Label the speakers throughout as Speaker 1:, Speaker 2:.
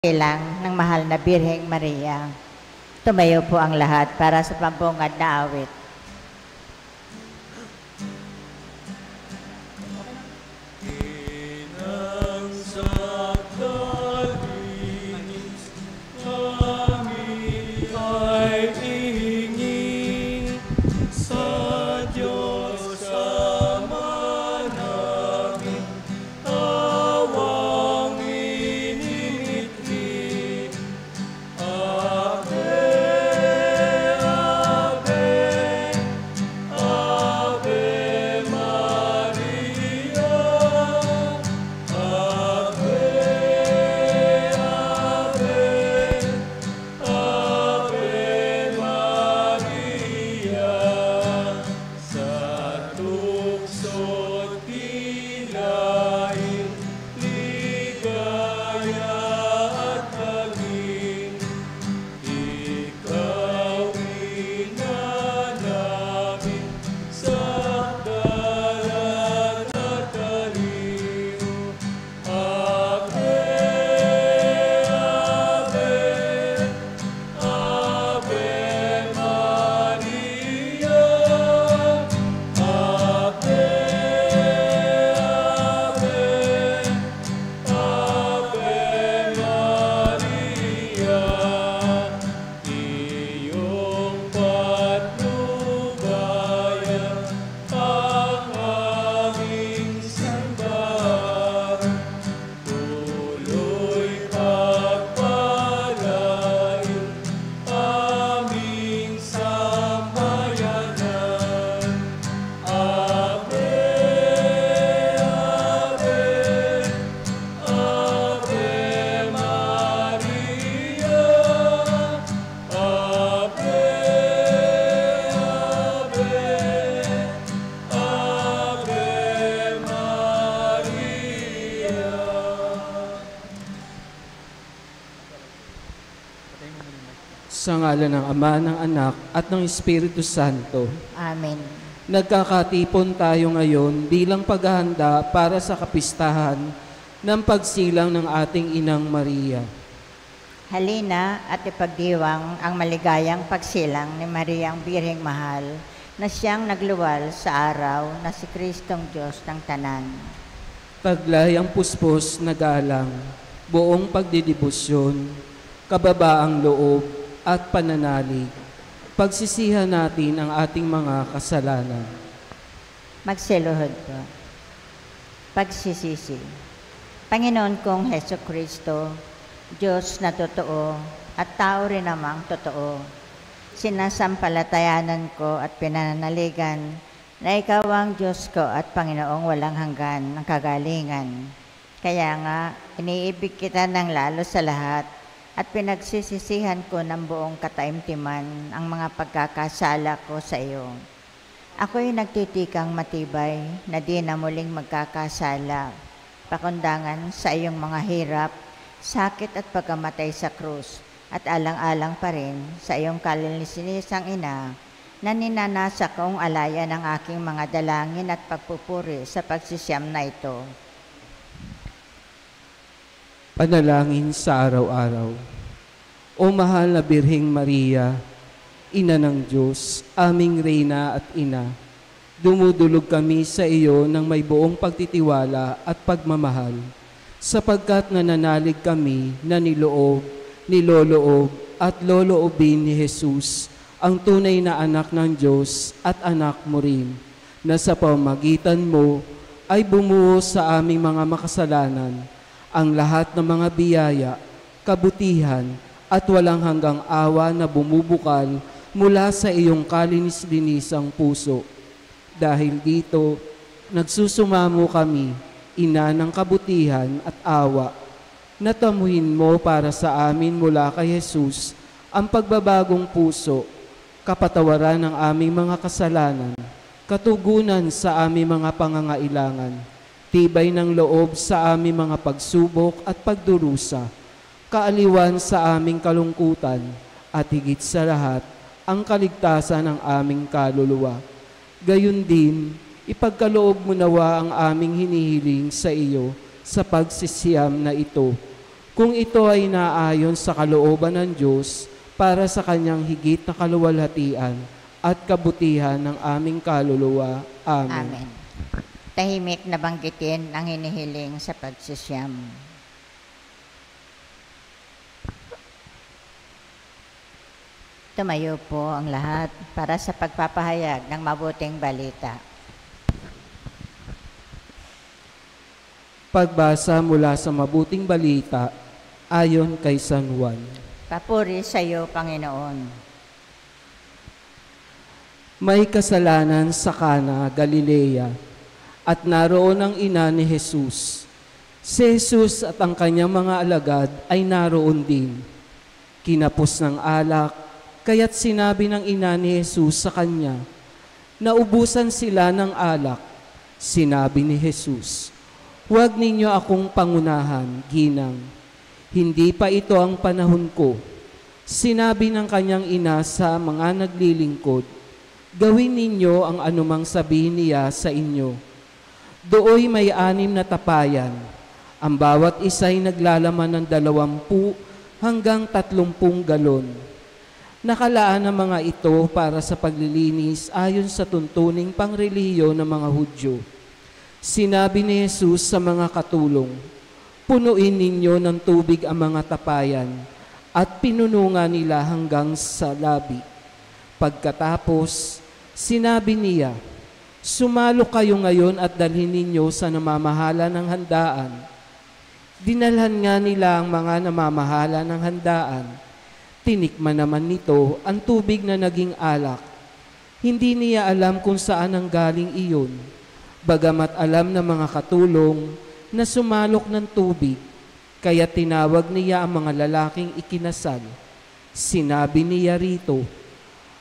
Speaker 1: Ilang ng mahal na Birheng Maria. Tumayo po ang lahat para sa pampungad na awit.
Speaker 2: Sa ngalan ng Ama, ng Anak, at ng Espiritu Santo.
Speaker 1: Amen.
Speaker 2: Nagkakatipon tayo ngayon bilang paghahanda para sa kapistahan ng pagsilang ng ating Inang Maria.
Speaker 1: Halina at ipagdiwang ang maligayang pagsilang ni Mariang Birheng Mahal na siyang nagluwal sa araw na si Kristong Diyos ng Tanan.
Speaker 2: Taglay ang puspos na galang, buong pagdidibusyon, kababaang loob, at pananalig, pagsisihan natin ang ating mga kasalanan.
Speaker 1: Magsiluhod po. Pagsisisi. Panginoon kong Heso Kristo, Diyos na totoo at tao rin namang totoo, sinasampalatayanan ko at pinananaligan na Ikaw ang Diyos ko at Panginoong walang hanggan ng kagalingan. Kaya nga, iniibig kita ng lalo sa lahat at pinagsisisihan ko ng buong kataimtiman ang mga pagkakasala ko sa iyo. Ako'y nagtitikang matibay na di na muling magkakasala, pakundangan sa iyong mga hirap, sakit at pagkamatay sa krus, at alang-alang pa rin sa iyong kalininisang ina na ninanasa kong alaya ng aking mga dalangin at pagpupuri sa pagsisiyam na ito.
Speaker 2: Panalangin sa araw-araw. O mahal na Birheng Maria, Ina ng Diyos, aming Reyna at Ina, dumudulog kami sa iyo ng may buong pagtitiwala at pagmamahal, sapagkat nananalig kami na niloob, niloloob at loloobin ni Jesus, ang tunay na anak ng Diyos at anak mo rin, na sa pamamagitan mo ay bumuo sa aming mga makasalanan ang lahat ng mga biyaya, kabutihan, at walang hanggang awa na bumubukal mula sa iyong kalinis-linisang puso. Dahil dito, nagsusumamo kami, Ina ng kabutihan at awa, na tamuhin mo para sa amin mula kay Jesus ang pagbabagong puso, kapatawaran ng aming mga kasalanan, katugunan sa aming mga pangangailangan, tibay ng loob sa aming mga pagsubok at pagdurusa, kaaliwan sa aming kalungkutan, at higit sa lahat, ang kaligtasan ng aming kaluluwa. Gayon din, ipagkaloob mo nawa ang aming hinihiling sa iyo sa pagsisiyam na ito. kung ito ay naayon sa kalooban ng Diyos para sa kanyang higit na kaluwalhatian at kabutihan ng aming kaluluwa. Amen.
Speaker 1: Amen. Tahimik na banggitin ang hinihiling sa pagsisiyam. Tumayo po ang lahat para sa pagpapahayag ng mabuting balita.
Speaker 2: Pagbasa mula sa mabuting balita ayon kay San Juan.
Speaker 1: Papuri sa iyo, Panginoon.
Speaker 2: May kasalanan sa Kana, Galilea, at naroon ang ina ni Jesus. Si Jesus at ang kanyang mga alagad ay naroon din. Kinapos ng alak, kaya't sinabi ng ina ni Jesus sa kanya, naubusan sila ng alak. Sinabi ni Jesus, huwag ninyo akong pangunahan, ginang. Hindi pa ito ang panahon ko. Sinabi ng kanyang ina sa mga naglilingkod, gawin ninyo ang anumang sabihin niya sa inyo. Dooy may 6 na tapayan. Ang bawat isa'y naglalaman ng 20 hanggang 30 galon. Nakalaan ang mga ito para sa paglilinis ayon sa tuntuning pangrelihiyo ng mga Hudyo. Sinabi ni Jesus sa mga katulong, punuin ninyo ng tubig ang mga tapayan, at pinunungan nila hanggang sa labi. Pagkatapos, sinabi niya, sumalo kayo ngayon at dalhin ninyo sa namamahala ng handaan. Dinalhan nga nila ang mga namamahala ng handaan. Tinikman naman nito ang tubig na naging alak. Hindi niya alam kung saan ang galing iyon, bagamat alam ng mga katulong na sumalok ng tubig, kaya tinawag niya ang mga lalaking ikinasal. Sinabi niya rito,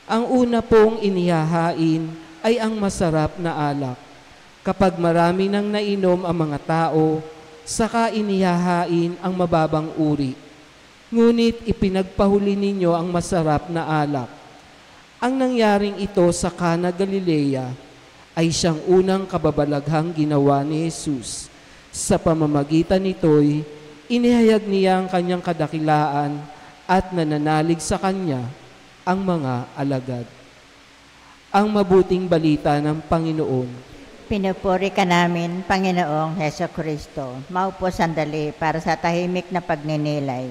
Speaker 2: ang una pong inihahain ay ang masarap na alak. Kapag marami nang nainom ang mga tao, saka inihahain ang mababang uri. Ngunit ipinagpahuli ninyo ang masarap na alak. Ang nangyaring ito sa Kana, Galilea ay siyang unang kababalaghang ginawa ni Jesus. Sa pamamagitan nito'y inihayag niya ang kanyang kadakilaan at nananalig sa kanya ang mga alagad. Ang mabuting balita ng Panginoon.
Speaker 1: Pinupuri ka namin, Panginoong Heso Kristo. Maupo sandali para sa tahimik na pagninilay.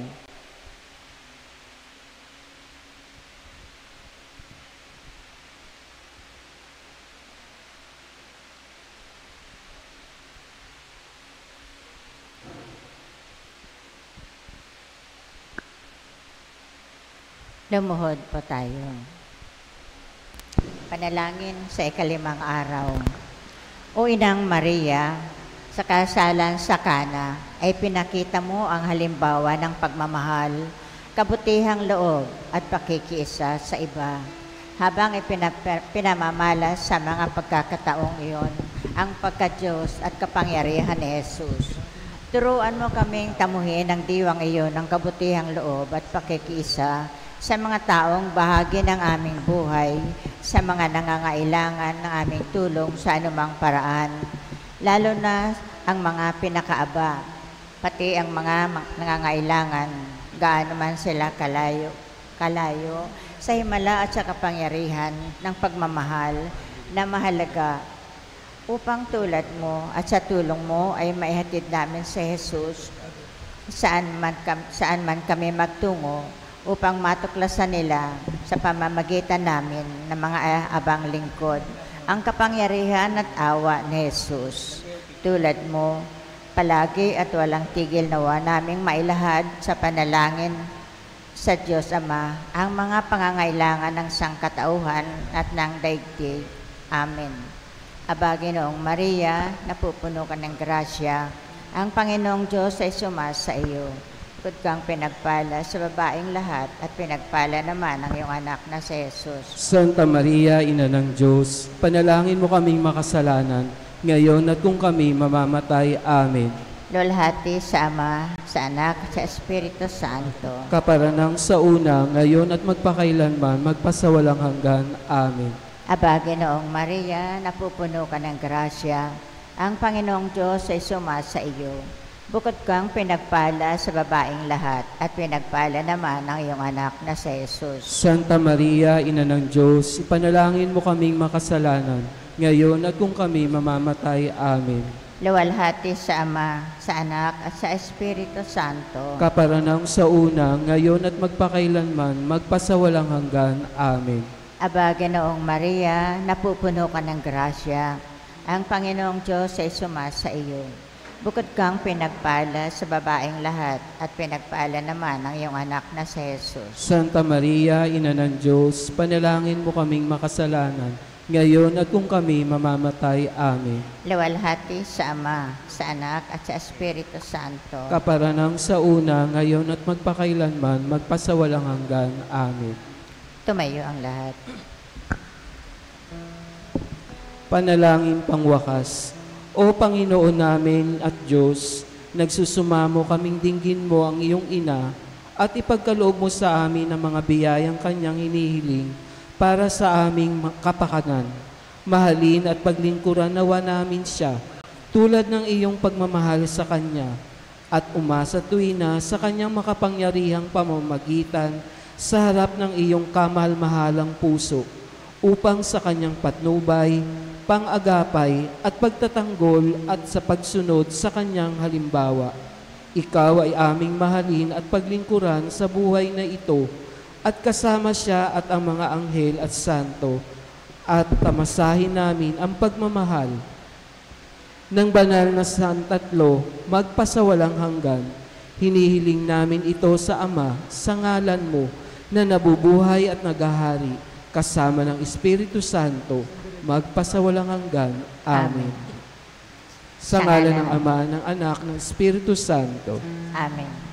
Speaker 1: Lumuhod po tayo. Panalangin sa 5th araw. O Inang Maria, sa kasalan sa Kana ay pinakita mo ang halimbawa ng pagmamahal, kabutihang loob at pakikiisa sa iba. Habang pinamamalas sa mga pagkakataong iyon ang pagka-Diyos at kapangyarihan ni Jesus. Turuan mo kaming tamuhin ang diwang iyon ng kabutihang loob at pakikiisa sa mga taong bahagi ng aming buhay, sa mga nangangailangan ng aming tulong sa anumang paraan, lalo na ang mga pinakaaba, pati ang mga nangangailangan, gaano man sila kalayo, sa himala at sa kapangyarihan ng pagmamahal na mahalaga, upang tulad mo at sa tulong mo ay maihatid namin sa Jesus saan man kami magtungo, upang matuklasan nila sa pamamagitan namin ng mga abang lingkod ang kapangyarihan at awa ni Jesus. Tulad mo, palagi at walang tigil nawa naming mailahad sa panalangin sa Diyos Ama ang mga pangangailangan ng sangkatauhan at ng daigdig. Amen. Aba, Ginoong Maria, napupuno ka ng grasya, ang Panginoong Diyos ay sumasa iyo. Bukod kang pinagpala sa babaeng lahat at pinagpala naman ang iyong anak na si Jesus.
Speaker 2: Santa Maria, Ina ng Diyos, panalangin mo kaming makasalanan, ngayon at kung kami mamamatay. Amen.
Speaker 1: Lulhati sa Ama, sa Anak, sa Espiritu Santo.
Speaker 2: Kaparanang sa una, ngayon at magpakailanman, magpasawalang hanggan. Amen.
Speaker 1: Aba, Ginoong Maria, napupuno ka ng grasya, ang Panginoong Diyos ay sumasa iyo. Bukod kang pinagpala sa babaeng lahat at pinagpala naman ang iyong anak na si Jesus.
Speaker 2: Santa Maria, Ina ng Diyos, ipanalangin mo kaming makasalanan, ngayon at kung kami mamamatay. Amen.
Speaker 1: Luwalhati sa Ama, sa Anak at sa Espiritu Santo.
Speaker 2: Kaparanang sa una, ngayon at magpakailanman, magpasawalang hanggan. Amen.
Speaker 1: Aba, Ginoong Maria, napupuno ka ng grasya. Ang Panginoong Diyos ay sumasa iyo. Bukod kang pinagpala sa babaeng lahat at pinagpala naman ang iyong anak na si Jesus.
Speaker 2: Santa Maria, Ina ng Diyos, panalangin mo kaming makasalanan, ngayon at kung kami mamamatay. Amen.
Speaker 1: Luwalhati sa Ama, sa Anak at sa Espiritu Santo.
Speaker 2: Kaparanang sa una, ngayon at magpakailanman, magpasawalang hanggan. Amen.
Speaker 1: Tumayo ang lahat.
Speaker 2: Panalangin pangwakas. O Panginoon namin at Diyos, nagsusumamo kaming dinggin mo ang iyong ina at ipagkaloob mo sa amin ang mga biyayang kanyang hinihiling para sa aming kapakanan. Mahalin at paglingkuran nawa namin siya tulad ng iyong pagmamahal sa kanya at umasa tuwina sa kanyang makapangyarihang pamamagitan sa harap ng iyong kamahal-mahalang puso upang sa kanyang patnubay, pang-agapay at pagtatanggol at sa pagsunod sa kanyang halimbawa. Ikaw ay aming mahalin at paglingkuran sa buhay na ito at kasama siya at ang mga anghel at santo at tamasahin namin ang pagmamahal ng banal na Santatlo magpasawalang hanggan. Hinihiling namin ito sa Ama sa ngalan mo na nabubuhay at nagahari kasama ng Espiritu Santo magpasawalang hanggan. Amen. Sa ngalan ng Ama, ng Anak, ng Espiritu Santo.
Speaker 1: Amen.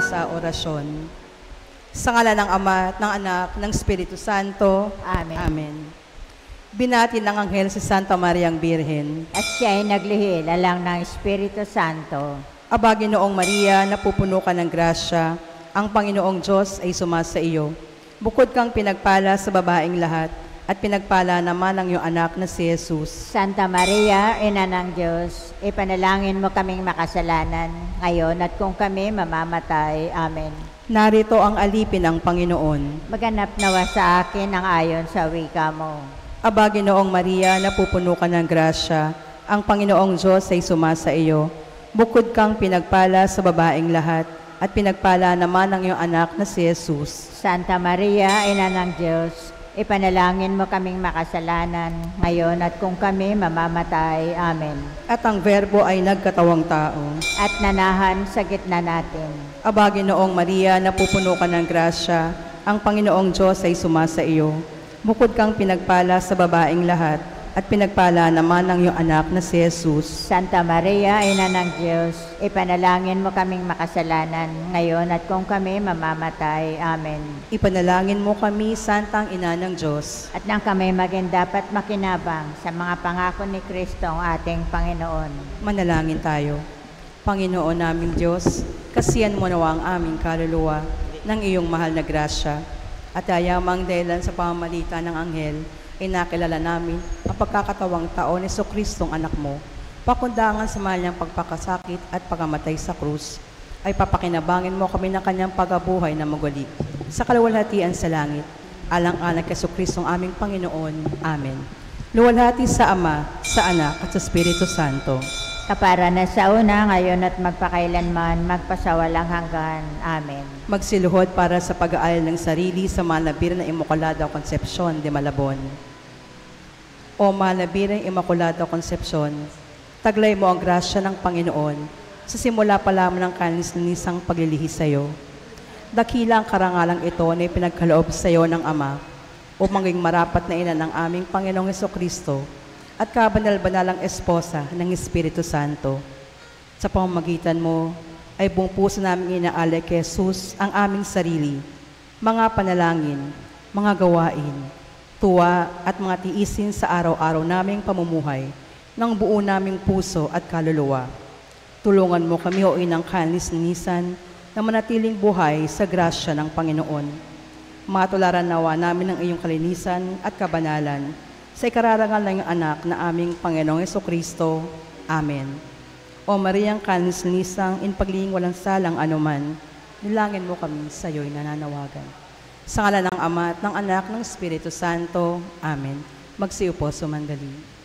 Speaker 3: sa orasyon. Sa ngalan ng Ama, at ng Anak, ng Espiritu Santo.
Speaker 1: Amen.
Speaker 3: Amen. Binati ng anghel si Santa Mariang Birhen.
Speaker 1: At siya ay naglihi lalang ng Espiritu Santo.
Speaker 3: Aba, Ginoong Maria, napupuno ka ng grasya, ang Panginoong Diyos ay sumasa iyo. Bukod kang pinagpala sa babaeng lahat, at pinagpala naman ang iyong anak na si Jesus.
Speaker 1: Santa Maria, Ina ng Diyos, ipanalangin mo kaming makasalanan, ngayon at kung kami mamamatay. Amen.
Speaker 3: Narito ang alipin ng Panginoon.
Speaker 1: Maganap nawa sa akin ang ayon sa wika mo.
Speaker 3: Aba, Ginoong Maria, napupuno ka ng grasya, ang Panginoong Diyos ay sumasa iyo. Bukod kang pinagpala sa babaeng lahat, at pinagpala naman ang iyong anak na si Jesus.
Speaker 1: Santa Maria, Ina ng Diyos, ipanalangin mo kaming makasalanan, ngayon at kung kami mamamatay. Amen.
Speaker 3: At ang Verbo ay nagkatawang tao.
Speaker 1: At nanahan sa gitna natin.
Speaker 3: Aba, Ginoong Maria, napupuno ka ng grasya, ang Panginoong Diyos ay sumasa iyo. Bukod kang pinagpala sa babaeng lahat, at pinagpala naman ang iyong anak na si Jesus.
Speaker 1: Santa Maria, Ina ng Diyos, ipanalangin mo kaming makasalanan, ngayon at kung kami mamamatay. Amen.
Speaker 3: Ipanalangin mo kami, Santang Ina ng Diyos.
Speaker 1: At nang kami maging dapat makinabang sa mga pangako ni Kristo ang ating Panginoon.
Speaker 3: Manalangin tayo. Panginoon naming Diyos, kasiyan mo nawa ang aming kaluluwa ng iyong mahal na grasya, at ayamang dahilan sa pamamagitan ng anghel, ay nakilala namin ang pagkakatawang tao ni Jesucristong anak mo, pakundangan sa mahal niyang pagpakasakit at pagamatay sa krus, ay papakinabangin mo kami ng kanyang pagabuhay na maguli sa kaluwalhatian sa langit, alang-alang kay Jesucristong aming Panginoon. Amen. Luwalhati sa Ama, sa Anak, at sa Espiritu Santo.
Speaker 1: Kapara na sa una, ngayon at magpakailanman, magpasawalang hanggan. Amen.
Speaker 3: Magsiluhod para sa pag-aalay ng sarili sa Malabir na Immaculada Concepcion de Malabon. O Malabir na Immaculada Concepcion, taglay mo ang grasya ng Panginoon sa simula pa lamang ng kanis-nisang paglilihi sa iyo. Dakilang karangalang ito na ipinagkaloob sa iyo ng Ama, o maging marapat na ina ng aming Panginoong Jesucristo, at kabanal-banalang esposa ng Espiritu Santo. Sa pamamagitan mo, ay buong puso namin inaalay kay Jesus ang aming sarili, mga panalangin, mga gawain, tuwa at mga tiisin sa araw-araw naming pamumuhay ng buo naming puso at kaluluwa. Tulungan mo kami, o Inang kanis-nisan, na manatiling buhay sa grasya ng Panginoon. Matularan nawa namin ang iyong kalinisan at kabanalan, sa ikararangal ng iyong anak na aming Panginoong Jesucristo. Amen. O Mariang kanis-nisang, in pagling walang salang anuman, nilangin mo kami sa iyo'y nananawagan. Sa ngalan ng Ama at ng Anak ng Espiritu Santo. Amen. Magsiupo, sumandali.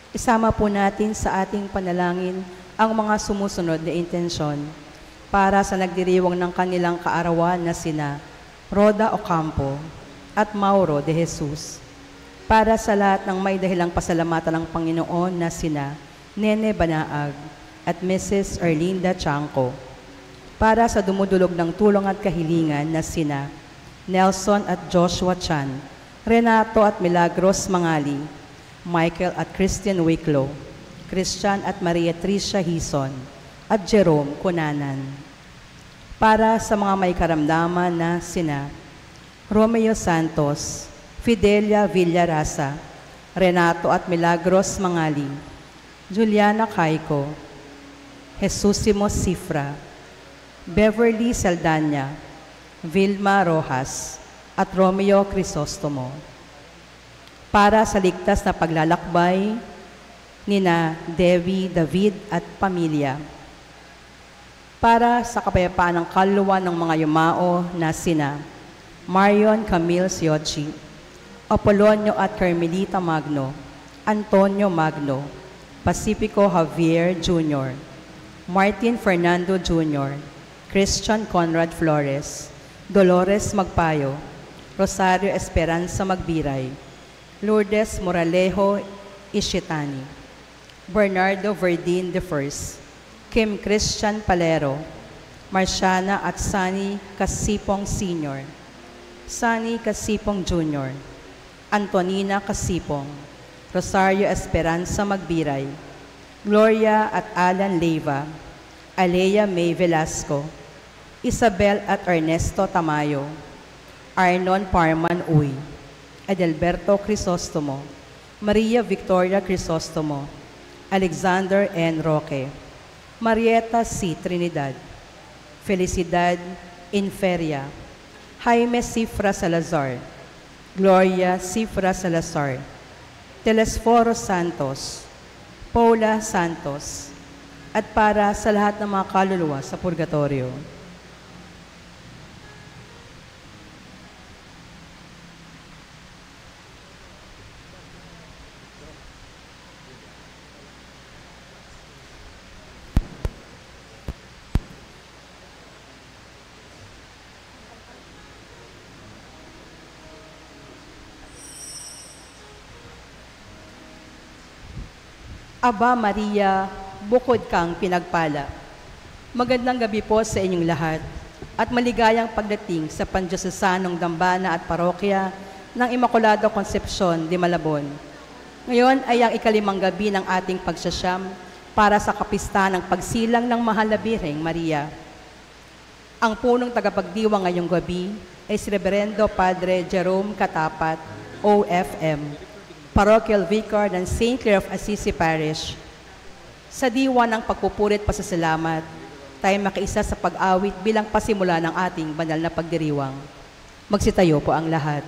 Speaker 3: Isama po natin sa ating panalangin ang mga sumusunod na intensyon para sa nagdiriwang ng kanilang kaarawan na sina Rhoda Ocampo at Mauro de Jesus, para sa lahat ng may dahilang pasalamatan ng Panginoon na sina Nene Banaag at Mrs. Erlinda Chanco, para sa dumudulog ng tulong at kahilingan na sina Nelson at Joshua Chan, Renato at Milagros Mangali, Michael at Christian Wicklow, Christian at Maria Tricia Hison, at Jerome Cunanan. Para sa mga may karamdaman na sina Romeo Santos, Fidelia Villarasa, Renato at Milagros Mangali, Juliana Caico, Jesusimo Cifra, Beverly Saldana, Vilma Rojas, at Romeo Crisostomo. Para sa ligtas na paglalakbay nina Devi, David at pamilya. Para sa kapayapaan ng kaluluwa ng mga yumao na sina Marion Camille Siochi, Apolonio at Carmelita Magno, Antonio Magno, Pacifico Javier Jr., Martin Fernando Jr., Christian Conrad Flores, Dolores Magpayo, Rosario Esperanza Magbiray, Lourdes Moralejo Ishitani, Bernardo Verdin I, Kim Christian Palero, Marciana at Sunny Kasipong Sr., Sunny Kasipong Jr., Antonina Kasipong, Rosario Esperanza Magbiray, Gloria at Alan Leiva, Alea May Velasco, Isabel at Ernesto Tamayo, Arnon Parman Uy, Adelberto Crisostomo, Maria Victoria Crisostomo, Alexander N. Roque, Marieta C. Trinidad, Felicidad Inferia, Jaime Cifra Salazar, Gloria Cifra Salazar, Telesforo Santos, Paula Santos, at para sa lahat ng mga kaluluwa sa purgatorio. Aba Maria, bukod kang pinagpala. Magandang gabi po sa inyong lahat at maligayang pagdating sa Pandiosesanong Dambana at Parokya ng Immaculada Concepcion de Malabon. Ngayon ay ang ikalimang gabi ng ating pagsasyam para sa kapistahan ng pagsilang ng Mahal na Birheng Maria. Ang punong tagapagdiwang ngayong gabi ay si Reverendo Padre Jerome Katapat, OFM, Parochial Vicar ng St. Clare of Assisi Parish. Sa diwa ng pagpupurit pasasalamat, tayo makiisa sa pag-awit bilang pasimula ng ating banal na pagdiriwang. Magsitayo po ang lahat.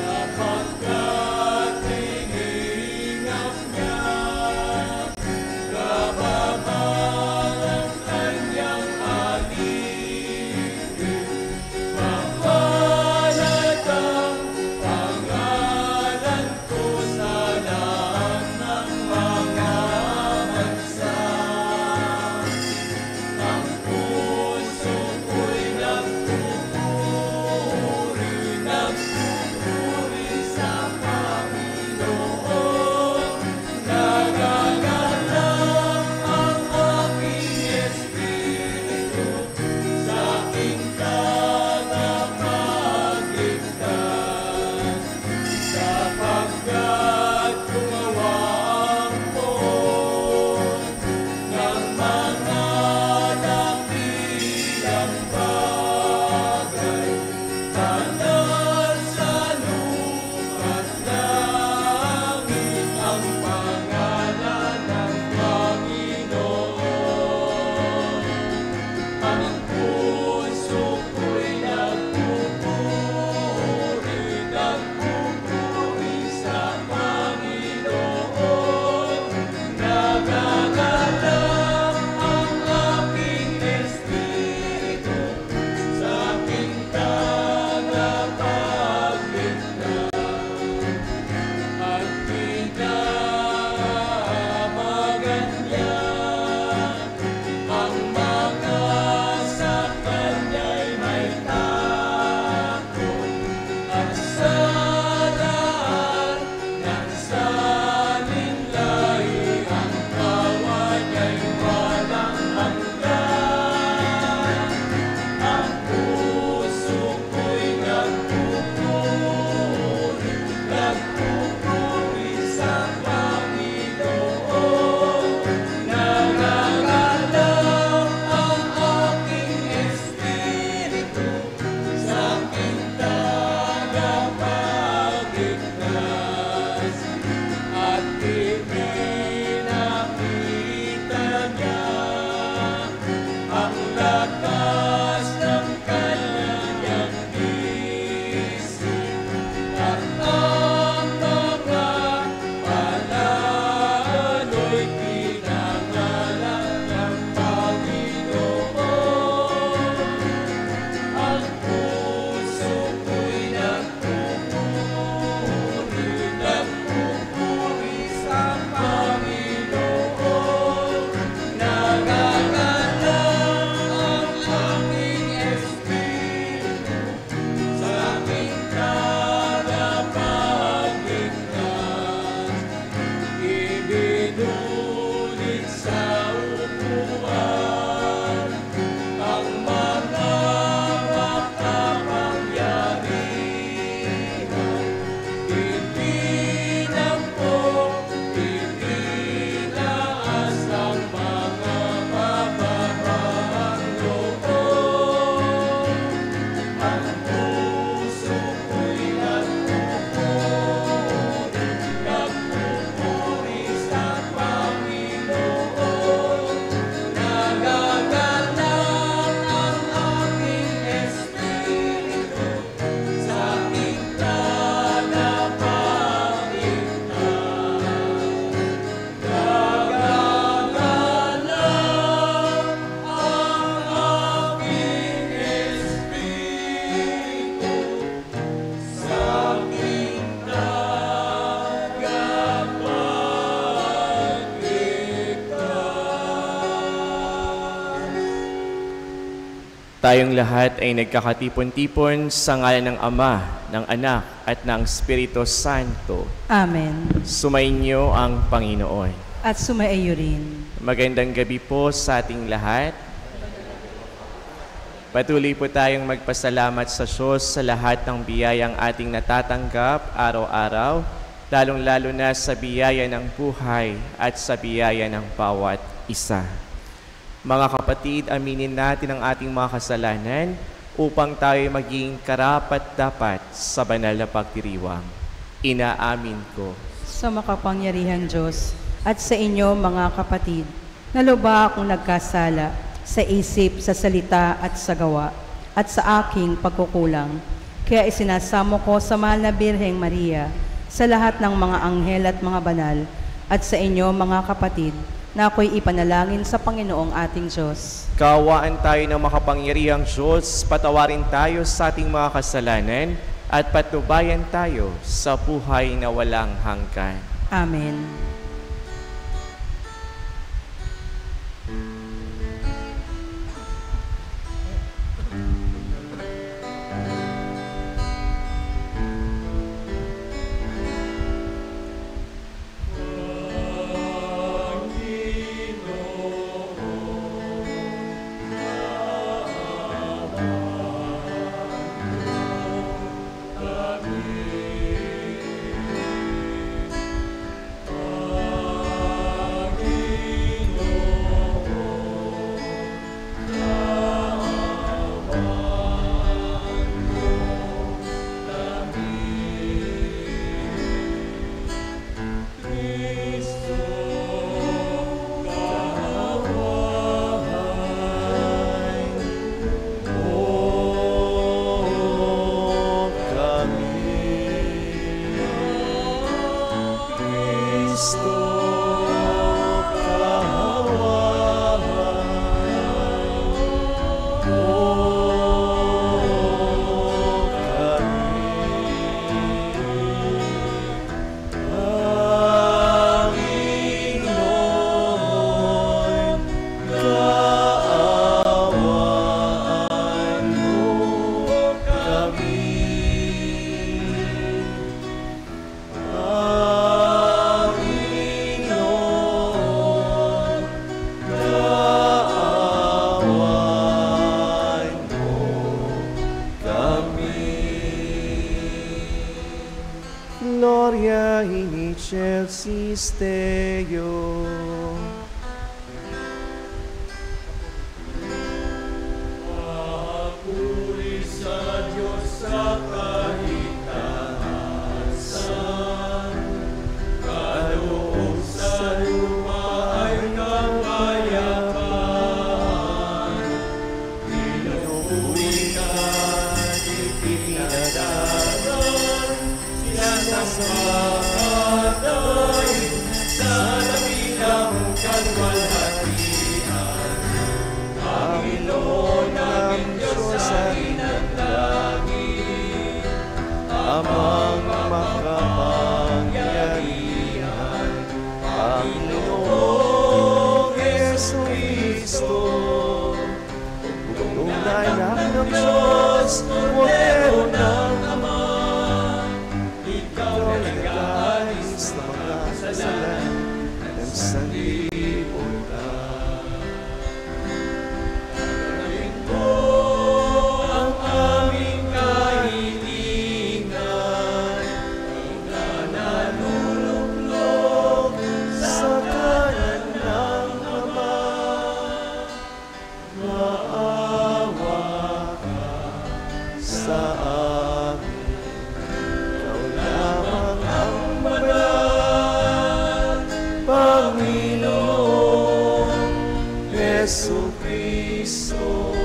Speaker 4: Kapagkat Tayong lahat ay nagkakatipon-tipon sa ngalan ng Ama, ng Anak, at ng Espiritu Santo.
Speaker 3: Amen.
Speaker 4: Sumainyo ang Panginoon.
Speaker 3: At sumaiyo rin.
Speaker 4: Magandang gabi po sa ating lahat. Patuloy po tayong magpasalamat sa Diyos sa lahat ng biyayang ating natatanggap araw-araw, lalong-lalo na sa biyaya ng buhay at sa biyaya ng bawat isa. Mga kapatid, aminin natin ang ating mga kasalanan upang tayo maging karapat-dapat sa banal na pagdiriwang. Inaamin ko.
Speaker 3: Sa makapangyarihang Diyos at sa inyo mga kapatid, naluba akong nagkasala sa isip, sa salita at sa gawa at sa aking pagkukulang. Kaya isinasamo ko sa mahal na Birheng Maria, sa lahat ng mga anghel at mga banal, at sa inyo mga kapatid, na ako'y ipanalangin sa Panginoong ating Diyos.
Speaker 4: Kaawaan tayo ng makapangyarihang Diyos, patawarin tayo sa ating mga kasalanan, at patnubayan tayo sa buhay na walang hanggan.
Speaker 3: Amen.
Speaker 4: Gloria in excelsis Deo.
Speaker 5: Papuri sa Diyos sa kahitaasan, kaloob sa lupa ay kapayapaan. Pinupuri ka, ipinadaran, sinasambahatan sa dakilang kalwalhatian. Panginoon namin Diyos sa inagdangin, Amang makapangyarihan, Panginoong Jesucristo, tunay na ng Diyos, modelo ng Ama. Ikaw na nag-aalis ng mga kasalanan ng sanlibutan. Gagawin ko ang aming kahilingan, ikaw na naluluklok sa kanan ng Ama. Maawa ka sa amin, ikaw lamang ang banal, Panginoong Jesucristo,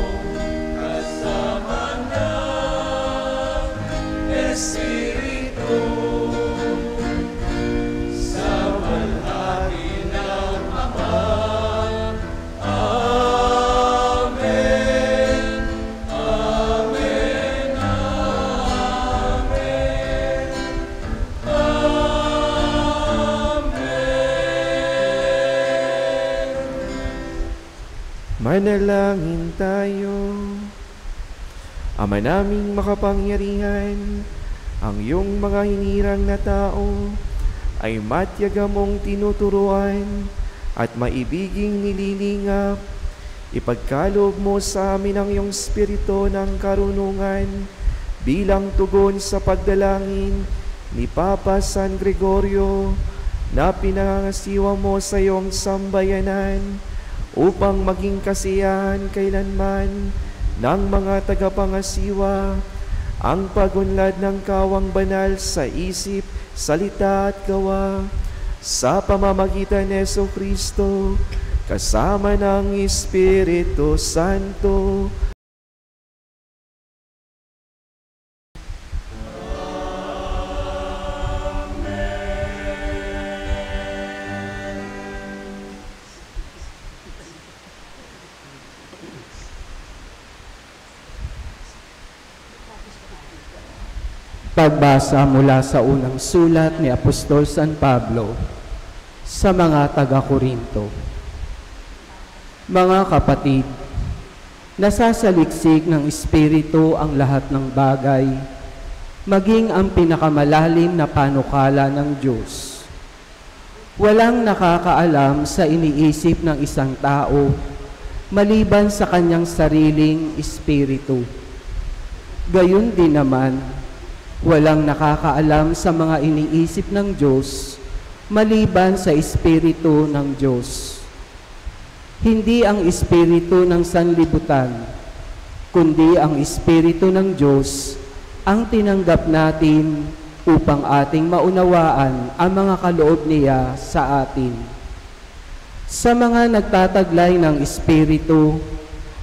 Speaker 5: kasama ng Espiritu, sa walhati ng Ama. Amen. Amen. Amen. Amen.
Speaker 4: Manalangin tayo. Ama naming makapangyarihan, ang iyong mga hinirang na tao ay matyaga mong tinuturuan at maibiging nililingap. Ipagkaloob mo sa amin ang iyong spirito ng karunungan bilang tugon sa pagdalangin ni Papa San Gregorio na pinangasiwa mo sa iyong sambayanan upang maging kasiyahan kailanman ng mga tagapangasiwa ang pagunlad ng kawang banal sa isip, salita at gawa sa pamamagitan ni Jesucristo kasama ng Espiritu Santo.
Speaker 2: Pagbasa mula sa unang sulat ni Apostol San Pablo sa mga taga-Korinto. Mga kapatid, nasasaliksik ng Espiritu ang lahat ng bagay, maging ang pinakamalalim na panukala ng Diyos. Walang nakakaalam sa iniisip ng isang tao maliban sa kanyang sariling espiritu. Gayon din naman, walang nakakaalam sa mga iniisip ng Diyos maliban sa Espiritu ng Diyos. Hindi ang Espiritu ng sanlibutan, kundi ang Espiritu ng Diyos ang tinanggap natin upang ating maunawaan ang mga kaloob niya sa atin. Sa mga nagtataglay ng Espiritu,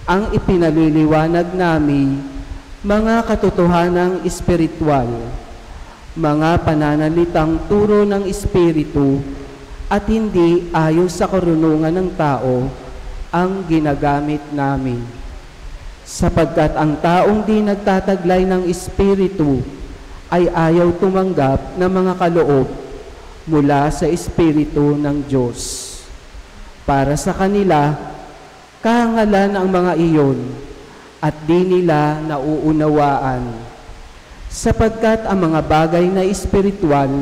Speaker 2: ang ipinaliliwanag namin mga katotohanang espiritual, mga pananalitang turo ng Espiritu at hindi ayon sa karunungan ng tao ang ginagamit namin. Sapagkat ang taong di nagtataglay ng Espiritu ay ayaw tumanggap ng mga kaloob mula sa Espiritu ng Diyos. Para sa kanila, kahangalan ang mga iyon at di nila nauunawaan, sapagkat ang mga bagay na espiritual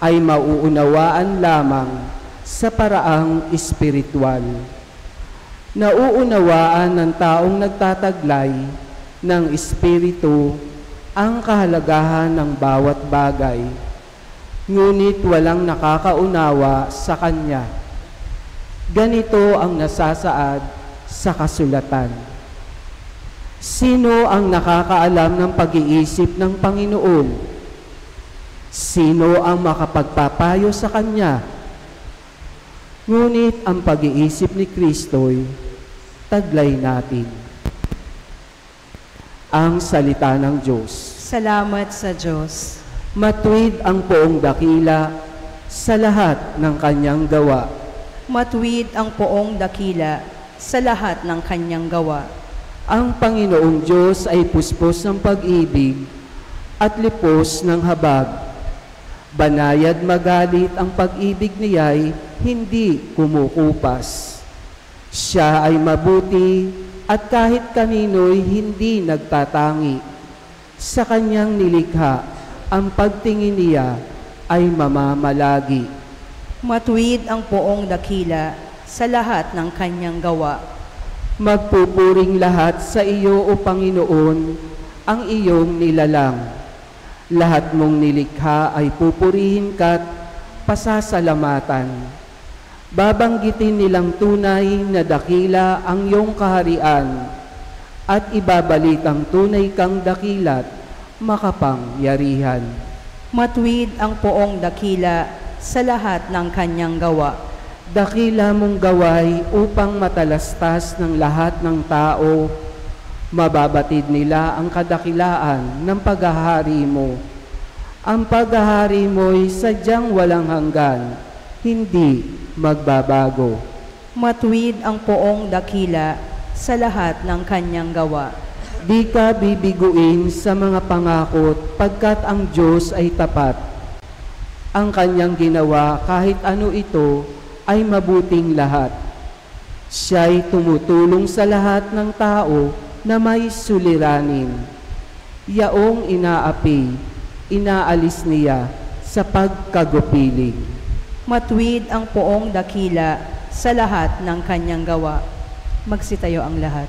Speaker 2: ay mauunawaan lamang sa paraang espiritual. Nauunawaan ng taong nagtataglay ng Espiritu ang kahalagahan ng bawat bagay, ngunit walang nakakaunawa sa kanya. Ganito ang nasasaad sa kasulatan. Sino ang nakakaalam ng pag-iisip ng Panginoon? Sino ang makapagpapayo sa Kanya? Ngunit ang pag-iisip ni Kristo'y taglay natin. Ang salita ng Diyos.
Speaker 3: Salamat sa Diyos.
Speaker 2: Matuwid ang poong dakila sa lahat ng Kanyang gawa.
Speaker 3: Matuwid ang poong dakila sa lahat ng Kanyang gawa.
Speaker 2: Ang Panginoong Diyos ay puspos ng pag-ibig at lipos ng habag. Banayad magalit ang pag-ibig niya'y hindi kumukupas. Siya ay mabuti at kahit kanino'y hindi nagtatangi. Sa kanyang nilikha, ang pagtingin niya ay mamamalagi.
Speaker 3: Matuwid ang poong dakila sa lahat ng Kanyang gawa.
Speaker 2: Magpupuring lahat sa iyo, O Panginoon, ang iyong nilalang. Lahat mong nilikha ay pupurihin ka't pasasalamatan. Babanggitin nilang tunay na dakila ang iyong kaharian at ibabalitang tunay kang dakila't makapangyarihan.
Speaker 3: Matuwid ang poong dakila sa lahat ng Kanyang gawa.
Speaker 2: Dakila mong gaway upang matalastas ng lahat ng tao. Mababatid nila ang kadakilaan ng paghahari mo. Ang paghahari mo'y sadyang walang hanggan, hindi magbabago.
Speaker 3: Matuwid ang poong dakila sa lahat ng Kanyang gawa.
Speaker 2: Di ka bibiguin sa mga pangakot pagkat ang Diyos ay tapat. Ang Kanyang ginawa kahit ano ito ay mabuting lahat. Siya'y tumutulong sa lahat ng tao na may suliranin. Yaong inaapi, inaalis niya sa pagkagupiling.
Speaker 3: Matuwid ang poong dakila sa lahat ng kanyang gawa. Magsitayo ang lahat.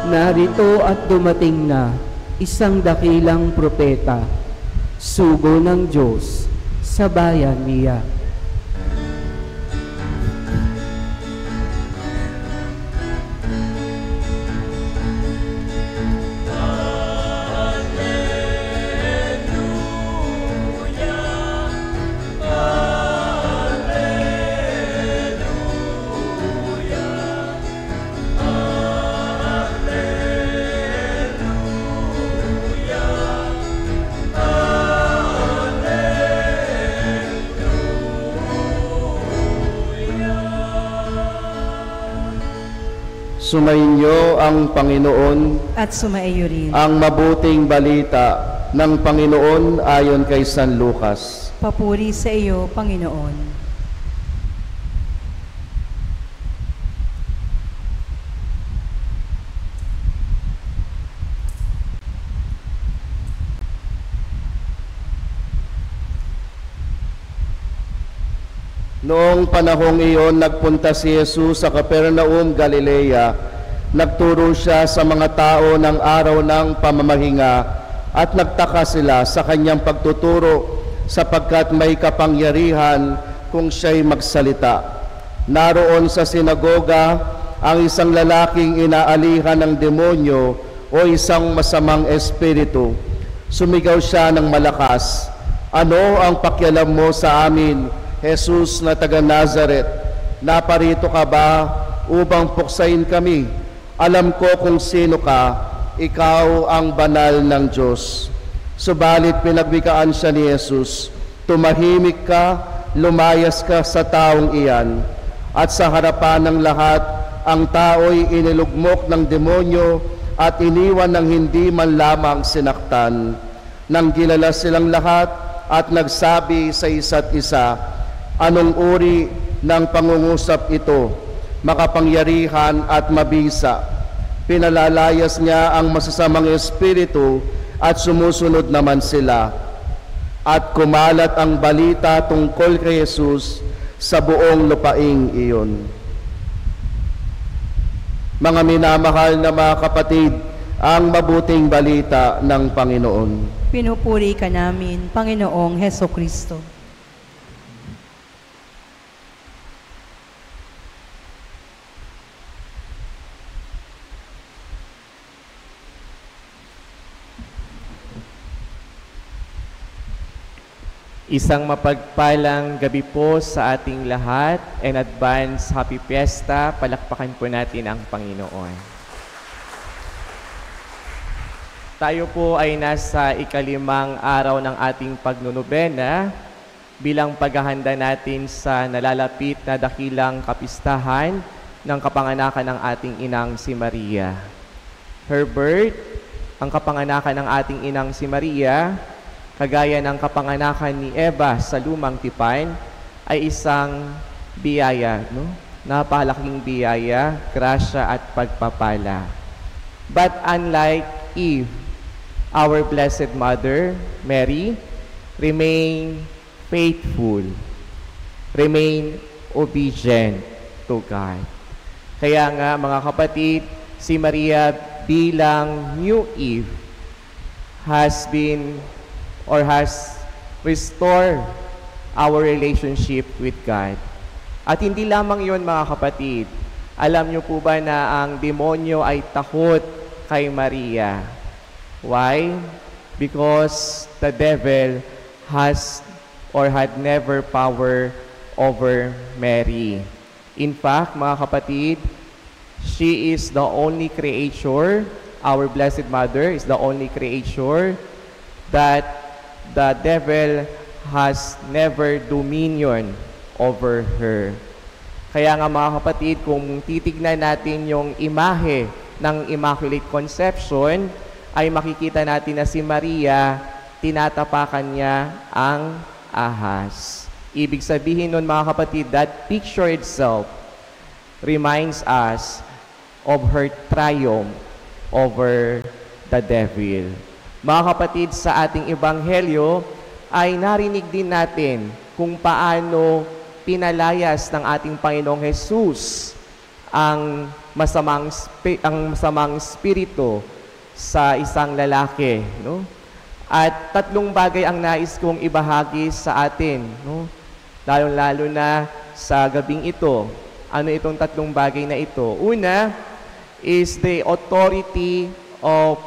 Speaker 2: Narito at dumating na isang dakilang propeta, sugo ng Diyos sa bayan niya.
Speaker 6: Sumainyo ang Panginoon,
Speaker 3: At sumaiyo rin.
Speaker 6: ang mabuting balita ng Panginoon ayon kay San Lucas.
Speaker 3: Papuri sa iyo, Panginoon.
Speaker 6: Noong panahong iyon, nagpunta si Jesus sa Capernaum, Galilea. Nagturo siya sa mga tao ng araw ng pamamahinga at nagtaka sila sa kanyang pagtuturo sapagkat may kapangyarihan kung siya'y magsalita. Naroon sa sinagoga ang isang lalaking inaalihan ng demonyo o isang masamang espiritu. Sumigaw siya ng malakas, "Ano ang pakialam mo sa amin, Jesus na taga Nazaret? Naparito ka ba upang puksain kami? Alam ko kung sino ka, ikaw ang banal ng Diyos." Subalit pinagwikaan siya ni Jesus, "Tumahimik ka, lumayas ka sa taong iyan." At sa harapan ng lahat, ang tao'y inilugmok ng demonyo at iniwan ng hindi man lamang sinaktan. Nang kilala silang lahat at nagsabi sa isa't isa, "Anong uri ng pangungusap ito? Makapangyarihan at mabisa." Pinalalayas niya ang masasamang espiritu at sumusunod naman sila. At kumalat ang balita tungkol kay Jesus sa buong lupaing iyon. Mga minamahal na mga kapatid, ang mabuting balita ng Panginoon.
Speaker 3: Pinupuri ka namin, Panginoong Hesukristo.
Speaker 4: Isang mapagpalang gabi po sa ating lahat, and advance happy fiesta. Palakpakan po natin ang Panginoon. Tayo po ay nasa ikalimang araw ng ating pagnunubena bilang paghahanda natin sa nalalapit na dakilang kapistahan ng kapanganakan ng ating inang si Maria. Her birth, ang kapanganakan ng ating inang si Maria, kagaya ng kapanganakan ni Eva sa lumang tipan, ay isang biyaya, no? Napakalaking biyaya, grasya at pagpapala. But unlike Eve, our Blessed Mother, Mary, remain faithful, remain obedient to God. Kaya nga mga kapatid, si Maria bilang new Eve has restored our relationship with God. At hindi lamang yon mga kapatid, alam niyo po ba na ang demonyo ay takot kay Maria? Why? Because the devil has or had never power over Mary. In fact, mga kapatid, She is the only creature, our Blessed Mother is the only creature that the devil has never dominion over her. Kaya nga mga kapatid, kung titignan natin yung imahe ng Immaculate Conception, ay makikita natin na si Maria, tinatapakan niya ang ahas. Ibig sabihin nun mga kapatid, that picture itself reminds us of her triumph over the devil. Mga kapatid, sa ating ebanghelyo ay narinig din natin kung paano pinalayas ng ating Panginoong Jesus ang masamang spirito sa isang lalaki, no? At tatlong bagay ang nais kong ibahagi sa atin, no? Lalo na sa gabing ito. Ano itong tatlong bagay na ito? Una is the authority of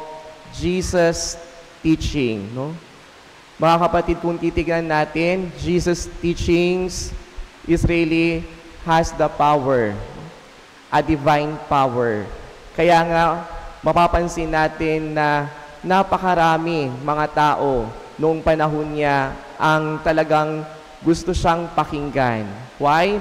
Speaker 4: Jesus' teaching, no? Mga kapatid, kung titignan natin, Jesus' teachings is really has the power, a divine power. Kaya nga, mapapansin natin na napakarami mga tao noong panahon niya ang talagang gusto siyang pakinggan. Why?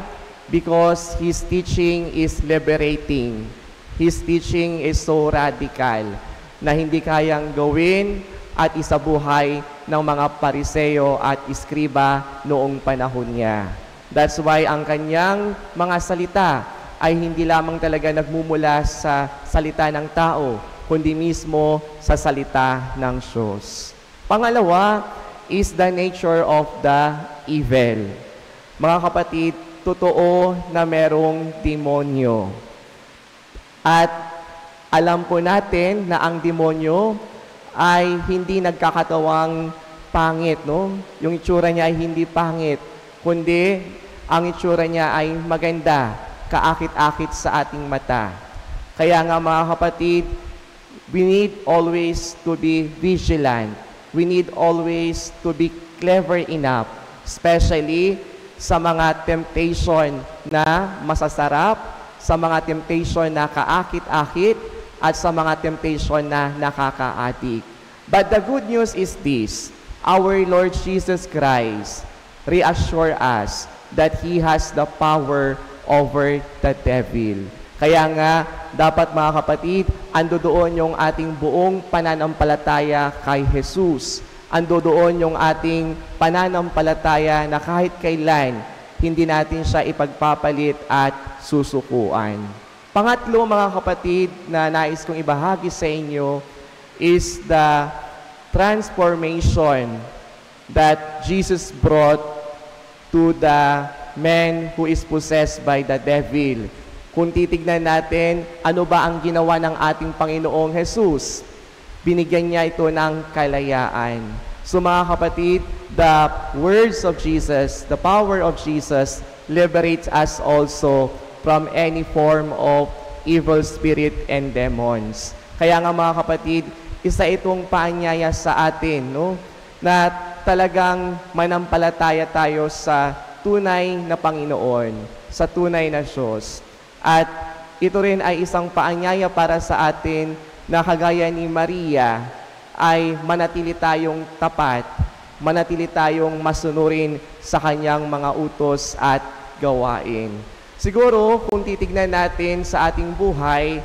Speaker 4: Because His teaching is liberating. His teaching is so radical na hindi kayang gawin at isabuhay ng mga Pariseo at Iskriba noong panahon niya. That's why ang kanyang mga salita ay hindi lamang talaga nagmumula sa salita ng tao, kundi mismo sa salita ng Diyos. Pangalawa is the nature of the evil. Mga kapatid, totoo na merong demonyo. At alam po natin na ang demonyo ay hindi nagkakatawang pangit, no? Yung itsura niya ay hindi pangit, kundi ang itsura niya ay maganda, kaakit-akit sa ating mata. Kaya nga mga kapatid, we need always to be vigilant. We need always to be clever enough, especially sa mga temptation na masasarap, sa mga temptation na kaakit-akit, at sa mga temptation na nakakaadik. But the good news is this: our Lord Jesus Christ reassure us that He has the power over the devil. Kaya nga, dapat mga kapatid, ando doon yung ating buong pananampalataya kay Jesus. Ando doon yung ating pananampalataya na kahit kailan, hindi natin siya ipagpapalit at susukuan. Pangatlo mga kapatid na nais kong ibahagi sa inyo is the transformation that Jesus brought to the man who is possessed by the devil. Kung titignan natin, ano ba ang ginawa ng ating Panginoong Jesus? Binigyan niya ito ng kalayaan. So mga kapatid, the words of Jesus, the power of Jesus liberates us also from any form of evil spirit and demons. Kaya nga mga kapatid, isa itong paanyaya sa atin, no? Na talagang manampalataya tayo sa tunay na Panginoon, sa tunay na Diyos. At ito rin ay isang paanyaya para sa atin na kagaya ni Maria ay manatili tayong tapat, manatili tayong masunurin sa kanyang mga utos at gawain. Siguro, kung titignan natin sa ating buhay,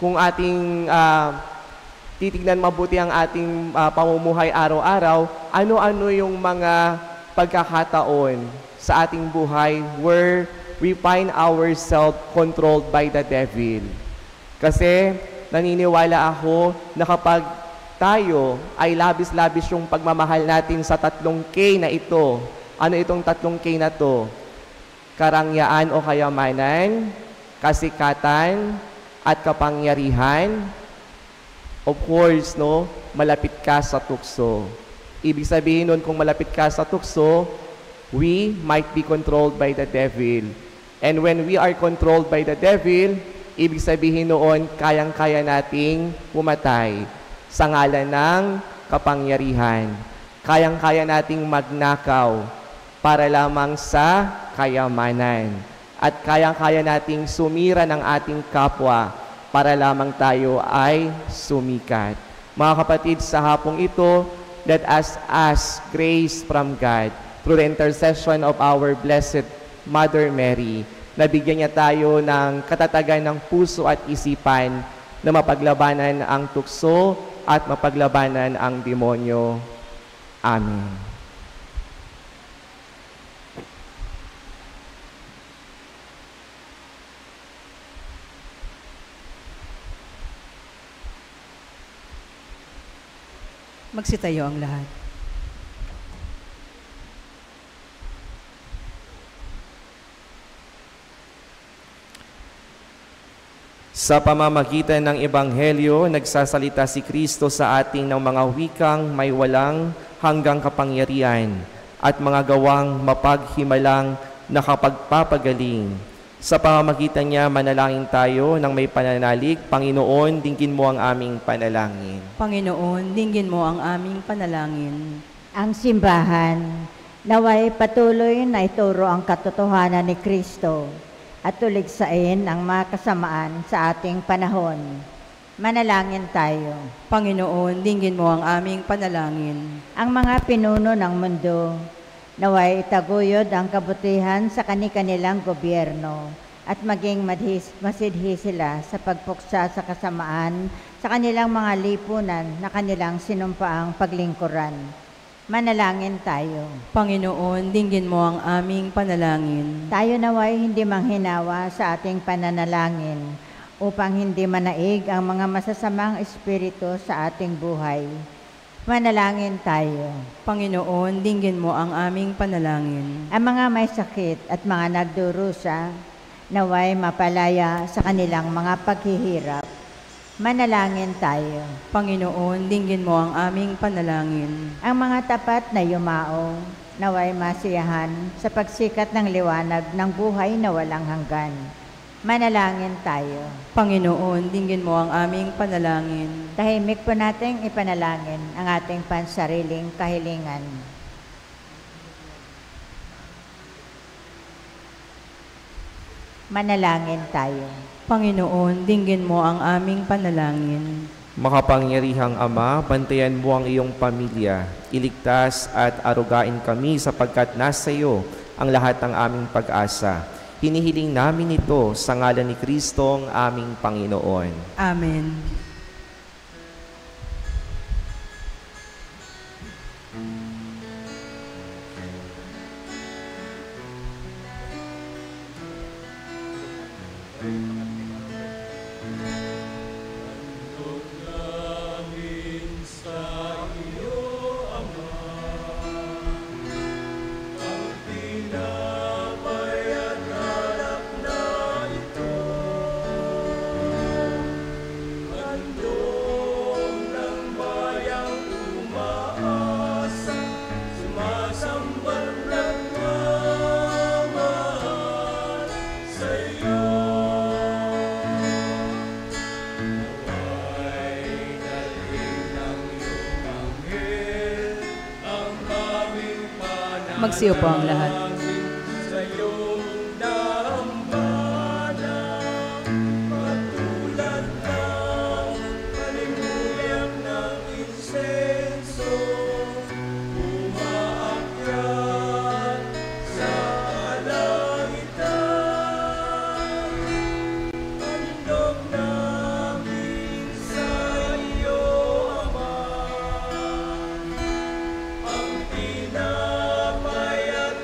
Speaker 4: kung ating titignan mabuti ang ating pamumuhay araw-araw, ano-ano yung mga pagkakataon sa ating buhay where we find ourselves controlled by the devil. Kasi naniniwala ako na kapag tayo ay labis-labis yung pagmamahal natin sa 3K na ito, ano itong 3K na to? Karangyaan o kayamanan, kasikatan, at kapangyarihan. Of course, no, malapit ka sa tukso. Ibig sabihin nun, kung malapit ka sa tukso, we might be controlled by the devil. And when we are controlled by the devil, ibig sabihin noon, kayang-kaya nating pumatay sa ngalan ng kapangyarihan. Kayang-kaya nating magnakaw para lamang sa kayamanan. at kayang-kaya nating sumira ng ating kapwa para lamang tayo ay sumikat. Mga kapatid, sa hapong ito, let us ask grace from God through the intercession of our Blessed Mother Mary, na bigyan niya tayo ng katatagan ng puso at isipan na mapaglabanan ang tukso at mapaglabanan ang demonyo. Amen.
Speaker 3: Magsitayo ang lahat.
Speaker 4: Sa pamamagitan ng Ebanghelyo, nagsasalita si Kristo sa ating ng mga wikang may walang hanggang kapangyarihan at mga gawang mapaghimalang nakapagpapagaling. Sa pamamagitan niya, manalangin tayo ng may pananalig. Panginoon, dinggin mo ang aming panalangin.
Speaker 3: Panginoon, dinggin mo ang aming panalangin.
Speaker 1: Ang simbahan, naway patuloy na ituro ang katotohanan ni Kristo at tuligsain ang mga kasamaan sa ating panahon. Manalangin tayo.
Speaker 3: Panginoon, dinggin mo ang aming panalangin.
Speaker 1: Ang mga pinuno ng mundo, naway itaguyod ang kabutihan sa kani-kanilang gobyerno at maging masidhi sila sa pagpuksa sa kasamaan sa kanilang mga lipunan na kanilang sinumpaang paglingkuran. Manalangin tayo.
Speaker 3: Panginoon, dinggin mo ang aming panalangin.
Speaker 1: Tayo naway hindi manghinawa sa ating pananalangin upang hindi manaig ang mga masasamang espiritu sa ating buhay. Manalangin tayo.
Speaker 3: Panginoon, dinggin mo ang aming panalangin.
Speaker 1: Ang mga may sakit at mga nagdurusa, naway mapalaya sa kanilang mga paghihirap. Manalangin tayo.
Speaker 3: Panginoon, dinggin mo ang aming panalangin.
Speaker 1: Ang mga tapat na yumao, naway masiyahan sa pagsikat ng liwanag ng buhay na walang hanggan. Manalangin tayo.
Speaker 3: Panginoon, dinggin mo ang aming panalangin.
Speaker 1: Tahimik po nating ipanalangin ang ating pansariling kahilingan. Manalangin tayo.
Speaker 3: Panginoon, dinggin mo ang aming panalangin.
Speaker 4: Makapangyarihang Ama, bantayan mo ang iyong pamilya. Iligtas at arugain kami sapagkat nasa iyo ang lahat ng aming pag-asa. Hinihiling namin ito sa ngalan ni Kristong aming Panginoon.
Speaker 3: Amen. Magsiyo po ang lahat.
Speaker 5: Tinapay at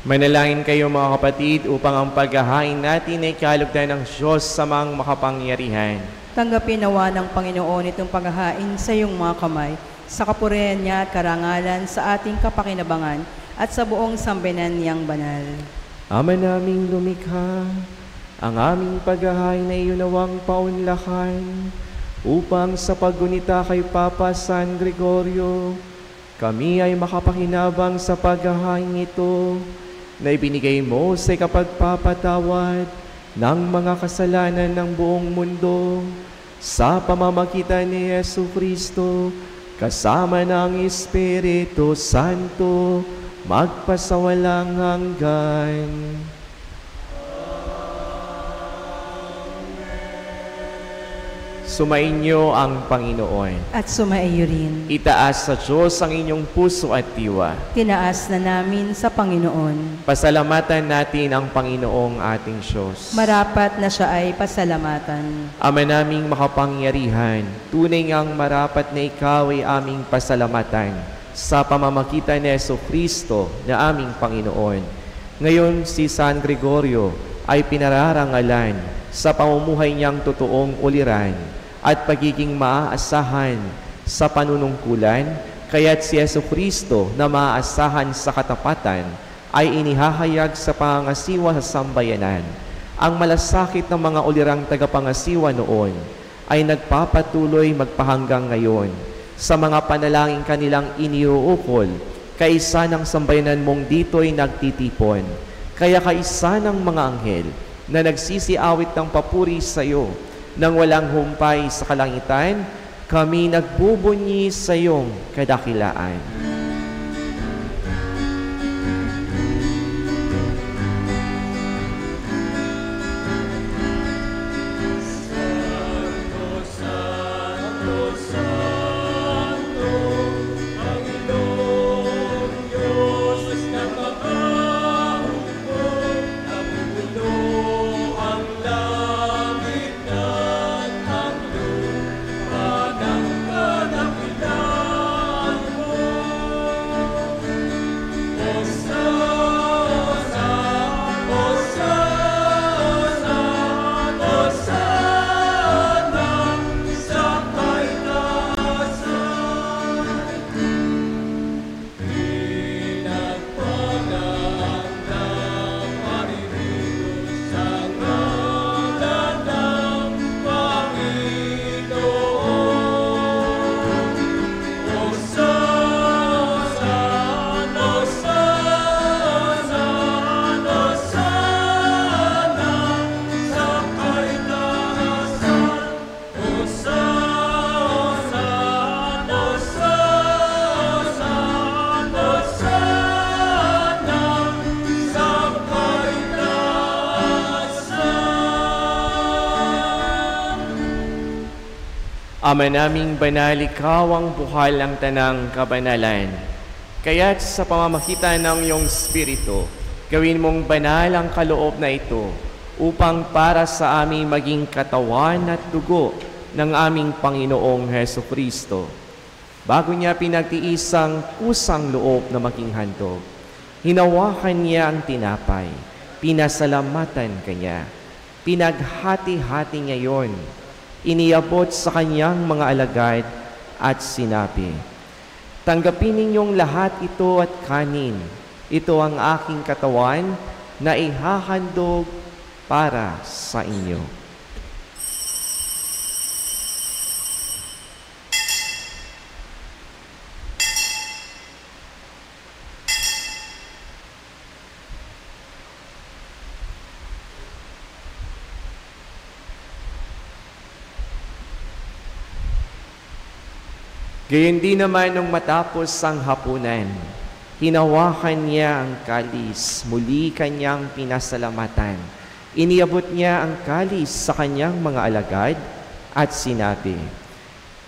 Speaker 4: Manalangin kayo mga kapatid upang ang paghahain natin ay kalugdan ng Diyos sa mga makapangyarihan.
Speaker 3: Tanggapin nawa ng Panginoon itong paghahain sa iyong mga kamay, sa kapurihan niya at karangalan sa ating kapakinabangan at sa buong sambayanan niyang banal.
Speaker 4: Ama naming lumikha, ang aming paghahain ay iyunawang paunlakan upang sa paggunita kay Papa San Gregorio, kami ay makapakinabang sa paghahain ito na ibinigay mo sa kapagpapatawad ng mga kasalanan ng buong mundo sa pamamagitan ni Yesu Kristo kasama ng Espiritu Santo magpasawalang hanggan. Sumainyo ang Panginoon.
Speaker 3: At sumaiyo rin.
Speaker 4: Itaas sa Diyos ang inyong puso at diwa.
Speaker 3: Tinaas na namin sa Panginoon.
Speaker 4: Pasalamatan natin ang Panginoong ating Diyos.
Speaker 3: Marapat na siya ay pasalamatan.
Speaker 4: Ama naming makapangyarihan, tunay ngang marapat na ikaw ay aming pasalamatan sa pamamagitan ni Yesu Kristo na aming Panginoon. Ngayon si San Gregorio ay pinararangalan sa pamumuhay niyang totoong uliran at pagiging maaasahan sa panunungkulan, kaya't si Yesu Kristo na maaasahan sa katapatan ay inihahayag sa pangasiwa sa sambayanan. Ang malasakit ng mga ulirang tagapangasiwa noon ay nagpapatuloy magpahanggang ngayon sa mga panalangin kanilang iniuukol, kaisa ng sambayanan mong dito'y nagtitipon, kaya kaisa ng mga anghel na nagsisiawit ng papuri sa iyo nang walang humpay sa kalangitan, kami nagbubunyi sa iyong kadakilaan. Ama naming banal, ikaw ang buhal ng tanang kabanalan. Kaya't sa pamamagitan ng iyong Espiritu, gawin mong banal ang kaloob na ito upang para sa aming maging katawan at dugo ng aming Panginoong Heso Kristo. Bago niya pinagtiis ang kusang loob na maging handog, hinawakan niya ang tinapay, pinasalamatan kanya, pinaghati-hati niya yon, iniabot sa kanyang mga alagad at sinabi, "Tanggapin ninyong lahat ito at kanin. Ito ang aking katawan na ihahandog para sa inyo." Gayon din naman nung matapos ang hapunan, hinawakan niya ang kalis, muli kanyang pinasalamatan. Iniabot niya ang kalis sa kanyang mga alagad at sinabi,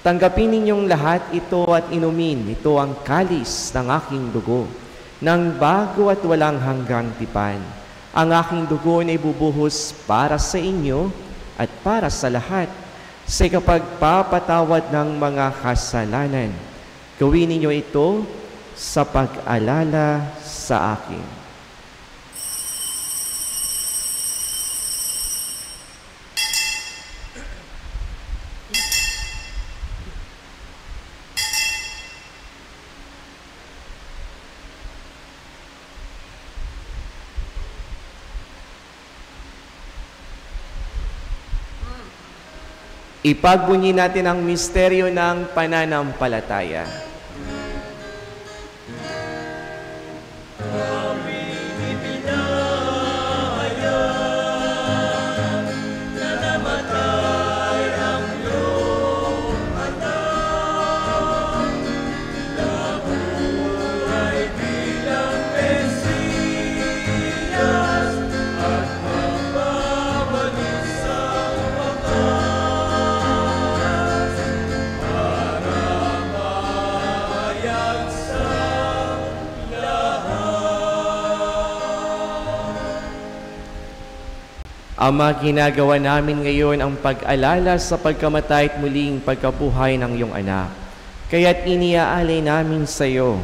Speaker 4: "Tanggapin ninyong lahat ito at inumin, ito ang kalis ng aking dugo, ng bago at walang hanggang tipan. Ang aking dugo na ibubuhos para sa inyo at para sa lahat, sa kapagpapatawad ng mga kasalanan. Gawin ninyo ito sa pag-alala sa akin." Ipagbunyi natin ang misteryo ng pananampalataya. Ama, ginagawa namin ngayon ang pag-alala sa pagkamatay at muling pagkabuhay ng iyong anak. Kaya't iniaalay namin sa iyo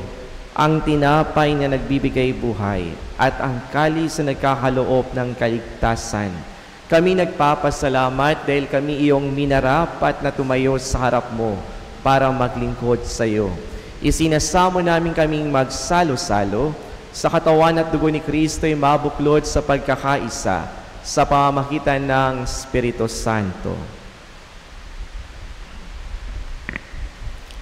Speaker 4: ang tinapay na nagbibigay buhay at ang kalis na nagkakaloob ng kaligtasan. Kami nagpapasalamat dahil kami iyong minarapat na tumayo sa harap mo para maglingkod sa iyo. Isinasamo namin kaming magsalo-salo sa katawan at dugo ni Kristo'y mabuklod sa pagkakaisa sa pamamagitan ng Espiritu Santo.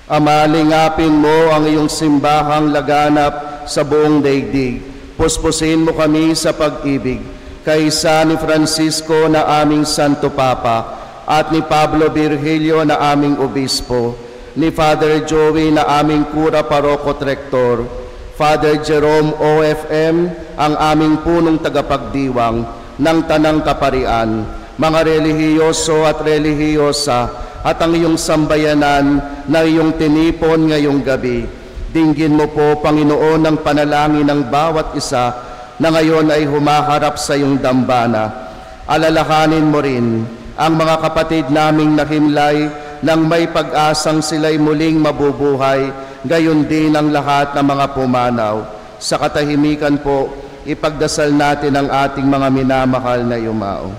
Speaker 6: Ama, lingapin mo ang iyong simbahang laganap sa buong daigdig. Puspusin mo kami sa pag-ibig, kaysa ni Francisco na aming Santo Papa, at ni Pablo Virgilio na aming Obispo, ni Father Joey na aming Kura Parokot Rector, Father Jerome OFM, ang aming punong tagapagdiwang ng Tanang Kaparian, mga relihiyoso at relihiyosa, at ang iyong sambayanan na iyong tinipon ngayong gabi. Dinggin mo po, Panginoon, ang panalangin ng bawat isa na ngayon ay humaharap sa iyong dambana. Alalahanin mo rin ang mga kapatid naming nakimlay nang may pag-asang sila'y muling mabubuhay, gayon din ang lahat ng mga pumanaw. Sa katahimikan po, ipagdasal natin ang ating mga minamahal na yumao.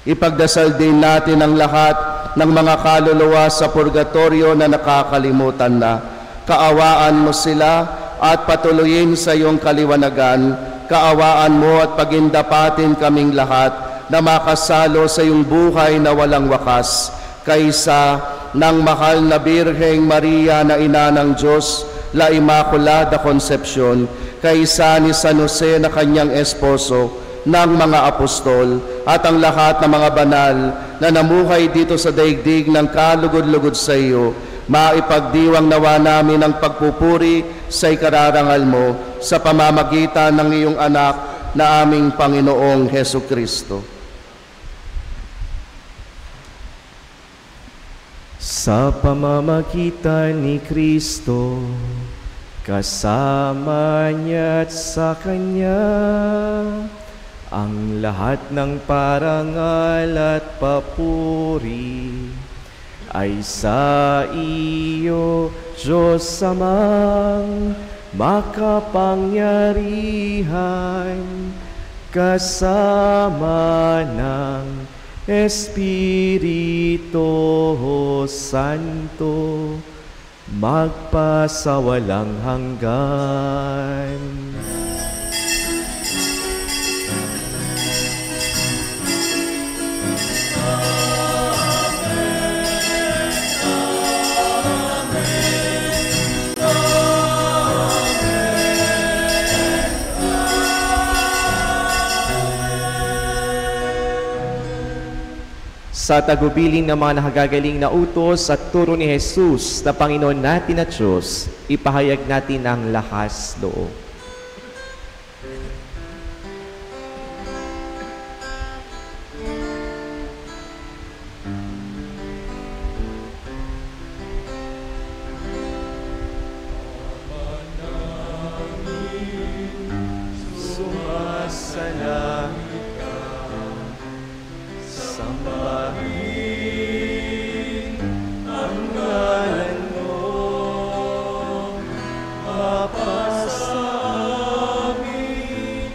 Speaker 6: Ipagdasal din natin ang lahat ng mga kaluluwa sa purgatorio na nakakalimutan na. Kaawaan mo sila at patuloyin sa iyong kaliwanagan. Kaawaan mo at pagindapatin kaming lahat na makasalo sa iyong buhay na walang wakas, kaysa ng mahal na Birheng Maria na ina ng Diyos, La Immaculada Concepcion, kaysa ni San Jose na kanyang esposo, ng mga apostol, at ang lahat ng mga banal na namuhay dito sa daigdig ng kalugod-lugod sa iyo, maipagdiwang nawa namin ang pagpupuri sa ikararangal mo sa pamamagitan ng iyong anak na aming Panginoong Hesu Kristo.
Speaker 4: Sa pamamagitan ni Kristo, kasama niya at sa Kanya, ang lahat ng parangal at papuri ay sa iyo, Diyos Amang makapangyarihan, kasama ng Espiritu Santo, magpasawalang hanggan. Sa tagubilin ng mga nakagagaling na utos at turo ni Jesus na Panginoon natin at Diyos, ipahayag natin ang lakas loob. Sumasalangit ka, sambahin ang ngalan mo, Papa sa amin,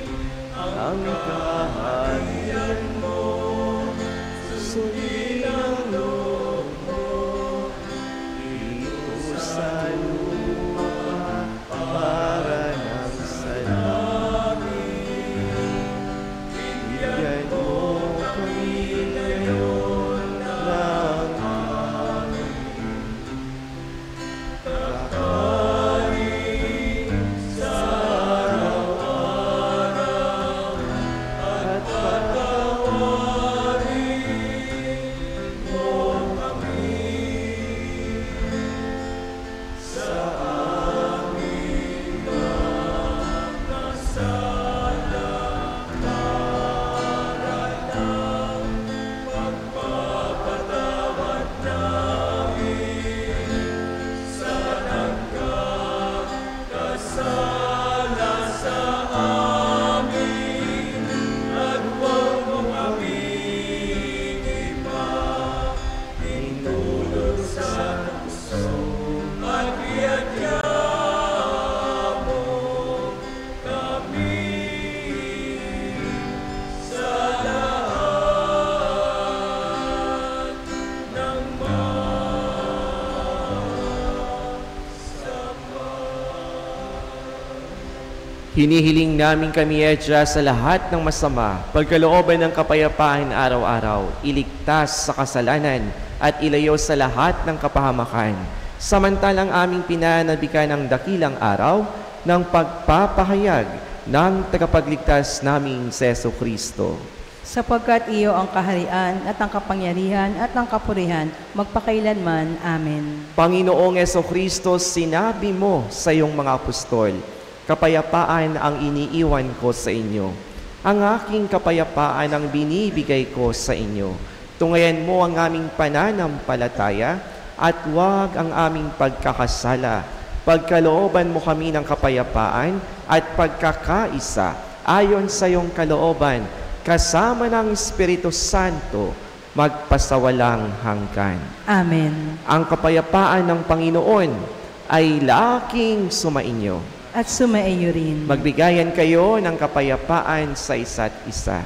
Speaker 4: Hinihiling namin kami, Edya, sa lahat ng masama, pagkalooban ng kapayapaan araw-araw, iligtas sa kasalanan at ilayo sa lahat ng kapahamakan. Samantalang aming pinanabikan ng dakilang araw ng pagpapahayag ng tagapagligtas naming Seso Kristo.
Speaker 3: Sapagkat iyo ang kaharian at ang kapangyarihan at ang kapurihan magpakailanman. Amen.
Speaker 4: Panginoong Heso Kristo, sinabi mo sa iyong mga apostol, kapayapaan ang iniiwan ko sa inyo. Ang aking kapayapaan ang binibigay ko sa inyo. Tungayan mo ang aming pananampalataya at huwag ang aming pagkakasala. Pagkalooban mo kami ng kapayapaan at pagkakaisa ayon sa iyong kalooban, kasama ng Espiritu Santo, magpasawalang hanggan.
Speaker 3: Amen.
Speaker 4: Ang kapayapaan ng Panginoon ay laking sumainyo.
Speaker 3: At sumaiyo rin.
Speaker 4: Magbigayan kayo ng kapayapaan sa isa't isa.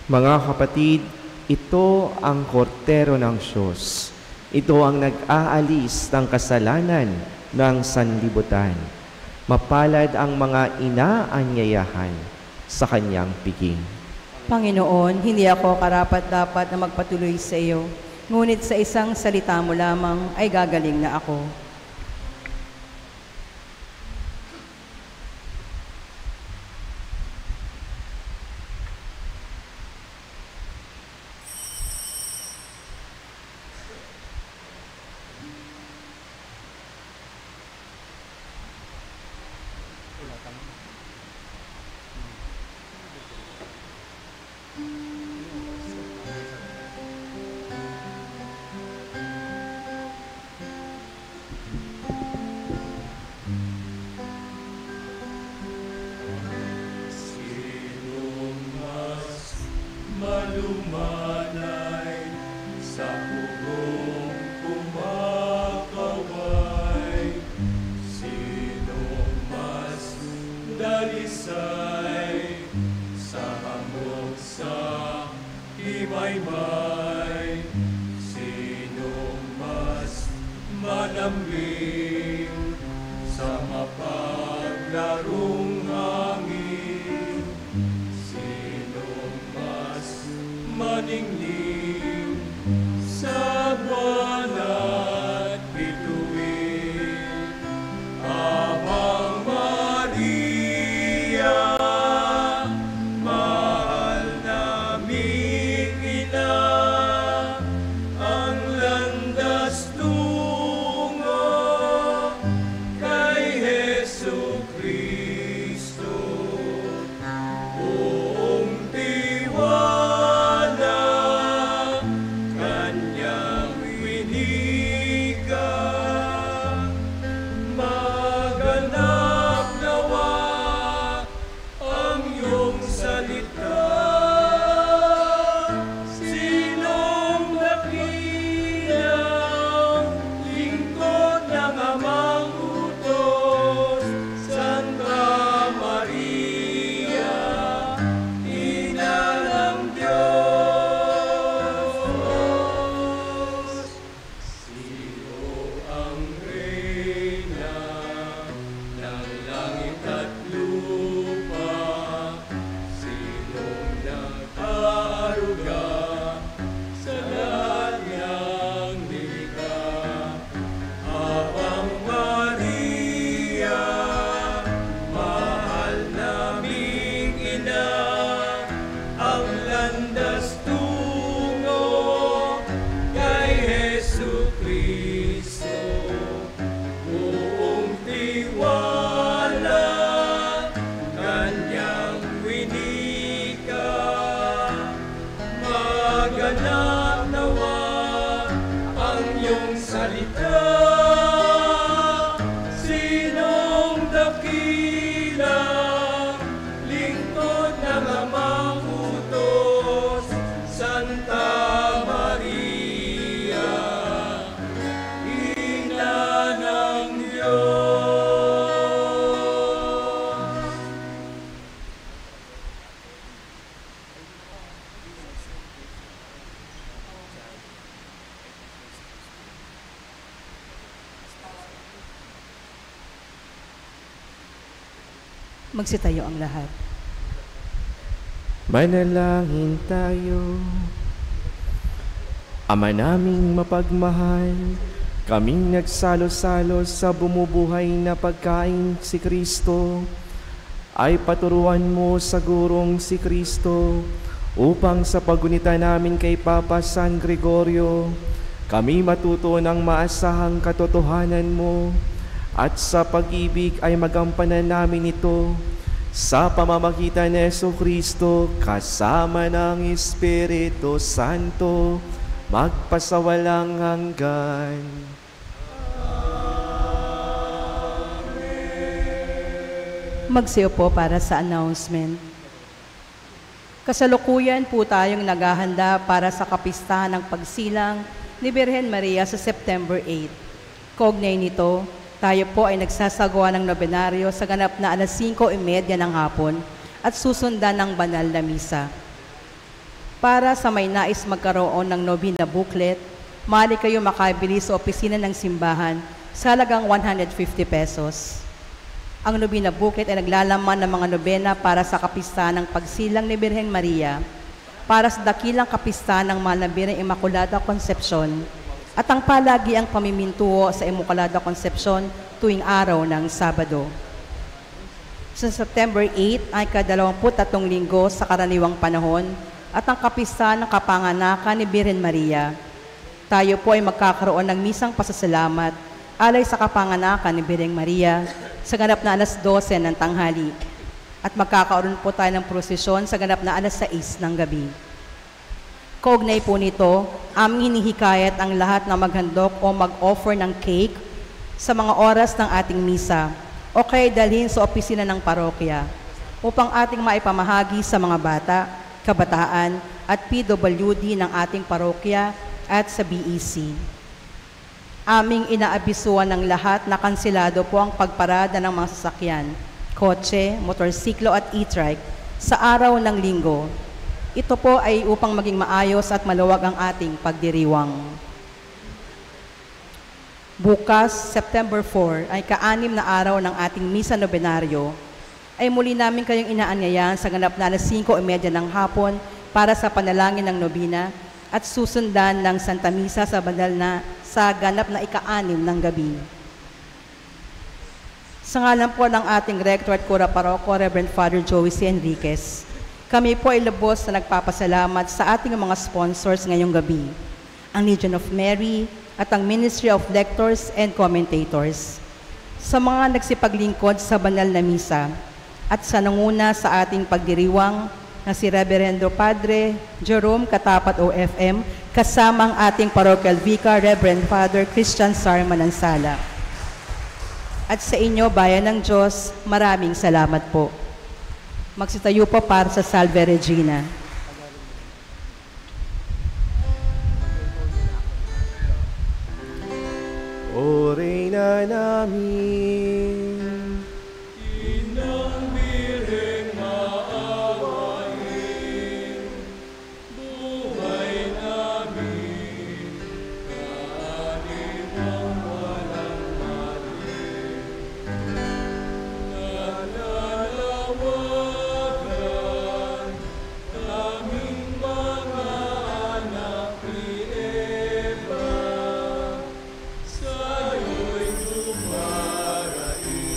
Speaker 4: Mga kapatid, ito ang kordero ng Diyos. Ito ang nag-aalis ng kasalanan ng sanlibutan. Mapalad ang mga inaanyayahan sa kanyang piging.
Speaker 3: Panginoon, hindi ako karapat-dapat na magpatuloy sa iyo, ngunit sa isang salita mo lamang ay gagaling na ako.
Speaker 5: Malumanay sa pugong kumakaway. Sino mas dalisay sa hamog sa imaymay? Sino mas manambing sa mapaglarong hangin? Maningning sa buwan at bituin, Amang Maria, mahal naming ina, ang landas tungo kay Jesu Kristo.
Speaker 3: Magsitayo ang lahat.
Speaker 4: Manalangin tayo. Ama naming mapagmahal, kaming nagsalo-salo sa bumubuhay na pagkain si Kristo, ay paturuan mo sa gurong si Kristo upang sa pagunita namin kay Papa San Gregorio, kami matuto ng maasahang katotohanan mo at sa pag-ibig ay magampanan namin ito sa pamamagitan ni Jesucristo kasama ng Espiritu Santo magpasawalang hanggan.
Speaker 3: Magsiyo po para sa announcement. Kasalukuyan po tayong naghahanda para sa kapistahan ng pagsilang ni Birhen Maria sa September 8. Kaugnay nito, tayo po ay nagsasagawa ng nobenaryo sa ganap na 5:30 ng hapon at susundan ng banal na misa. Para sa may nais magkaroon ng nobina booklet, maaari kayo makabili sa opisina ng simbahan sa halagang 150 pesos. Ang nobina booklet ay naglalaman ng mga nobena para sa kapistahan ng pagsilang ni Birhen Maria, para sa dakilang kapistahan ng Mahal na Birheng Immaculada Concepcion, at ang palagiang pamimintuo sa Immaculada Concepcion tuwing araw ng Sabado. Sa September 8 ay ka-23 linggo sa karaniwang panahon at ang kapistahan ng kapanganakan ni Birhen Maria. Tayo po ay magkakaroon ng misang pasasalamat alay sa kapanganakan ni Birhen Maria sa ganap na 12:00 ng tanghali at magkakaroon po tayo ng prosesyon sa ganap na 6:00 ng gabi. Kaugnay po nito, aming hinihikayat ang lahat na maghandog o mag-offer ng cake sa mga oras ng ating misa o kaya dalhin sa opisina ng parokya upang ating maipamahagi sa mga bata, kabataan at PWD ng ating parokya at sa BEC. Aming inaabisuan ng lahat na kansilado po ang pagparada ng mga sasakyan, kotse, motorsiklo at e-trike sa araw ng linggo. Ito po ay upang maging maayos at maluwag ang ating pagdiriwang. Bukas, September 4, ay ka-6 na araw ng ating misa nobenaryo, ay muli namin kayong inaanyayahan sa ganap na 5:30 ng hapon para sa panalangin ng nobina at susundan ng Santa Misa sa ganap na ika-6 ng gabi. Sa ngalan po ng ating Rector at Cura Paroko, Reverend Father Joey C. Enriquez, kami po ay lubos na nagpapasalamat sa ating mga sponsors ngayong gabi, ang Legion of Mary at ang Ministry of Lectors and Commentators, sa mga nagsipaglingkod sa banal na misa at sa nanguna sa ating pagdiriwang na si Reverendo Padre Jerome Katapat OFM kasama ang ating Parochial Vicar, Reverend Father Christian Sar Manansala. At sa inyo, bayan ng Diyos, maraming salamat po. Magsitayo po para sa Salve Regina.
Speaker 4: O Reyna namin,
Speaker 5: Inang Birheng maawain, buhay namin, kanin ang walang mali. Nananawagan, kaming mga anak ni Eva, sa'yo'y dumaraing.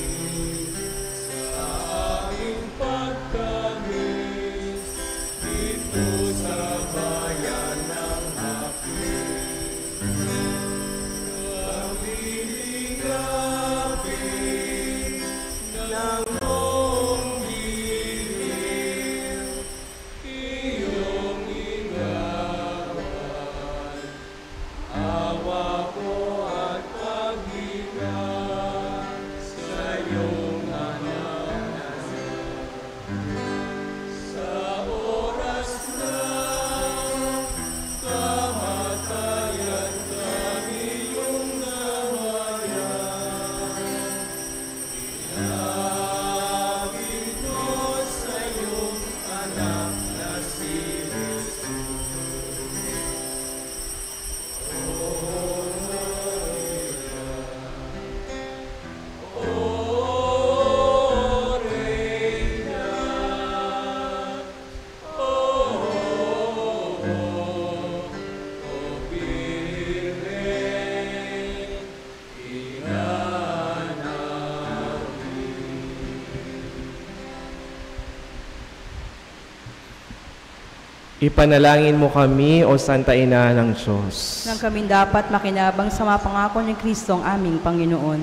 Speaker 4: Ipanalangin mo kami, O Santa Ina ng Diyos.
Speaker 3: Nang kami dapat makinabang sa mga pangako ni Kristo ang aming Panginoon.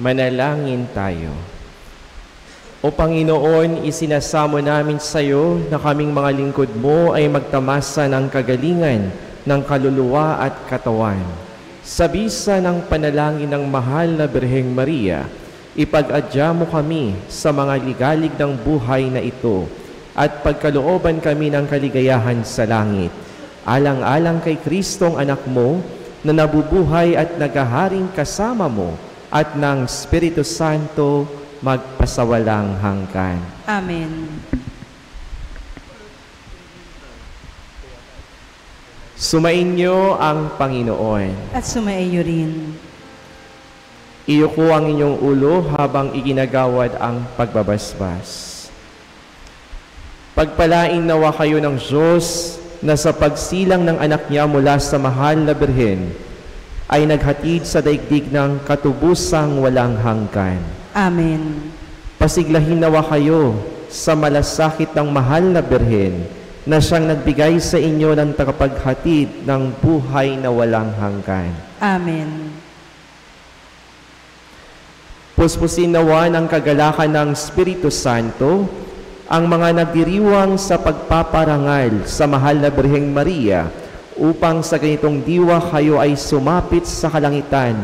Speaker 4: Manalangin tayo. O Panginoon, isinasamo namin sa iyo na kaming mga lingkod mo ay magtamasa ng kagalingan ng kaluluwa at katawan. Sa bisa ng panalangin ng mahal na Birheng Maria, ipag-adya mo kami sa mga ligalig ng buhay na ito at pagkalooban kami ng kaligayahan sa langit. Alang-alang kay Kristong anak mo na nabubuhay at naghaharing kasama mo at ng Espiritu Santo magpasawalang hanggan.
Speaker 3: Amen.
Speaker 4: Sumainyo ang Panginoon.
Speaker 3: At sumaiyo rin.
Speaker 4: Iyuko ang inyong ulo habang iginagawad ang pagbabasbas. Pagpalain nawa kayo ng Diyos na sa pagsilang ng anak niya mula sa mahal na Birhen ay naghatid sa daigdig ng katubusang walang hanggan.
Speaker 3: Amen.
Speaker 4: Pasiglahin nawa kayo sa malasakit ng mahal na Birhen na siyang nagbigay sa inyo ng tagapaghatid ng buhay na walang hanggan.
Speaker 3: Amen.
Speaker 4: Puspusin nawa ng kagalakan ng Espiritu Santo ang mga nagdiriwang sa pagpaparangal sa mahal na Birheng Maria upang sa ganitong diwa kayo ay sumapit sa kalangitan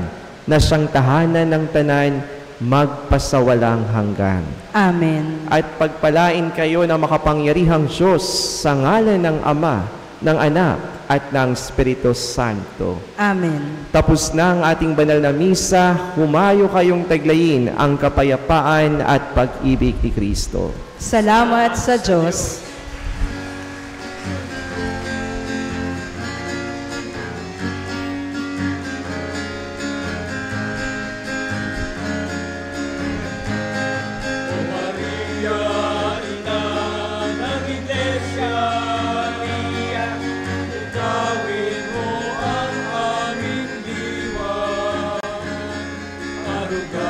Speaker 4: na siyang tahanan ng tanan magpasawalang hanggan.
Speaker 3: Amen.
Speaker 4: At pagpalain kayo ng makapangyarihang Diyos sa ngalan ng Ama, ng Anak, at ng Espiritu Santo.
Speaker 3: Amen.
Speaker 4: Tapos na ang ating banal na misa, humayo kayong taglayin ang kapayapaan at pag-ibig ni Kristo.
Speaker 3: Salamat sa Diyos.
Speaker 5: Maria, Ina ng Iglesia, Maria, utawin mo ang aming diwa. Aruga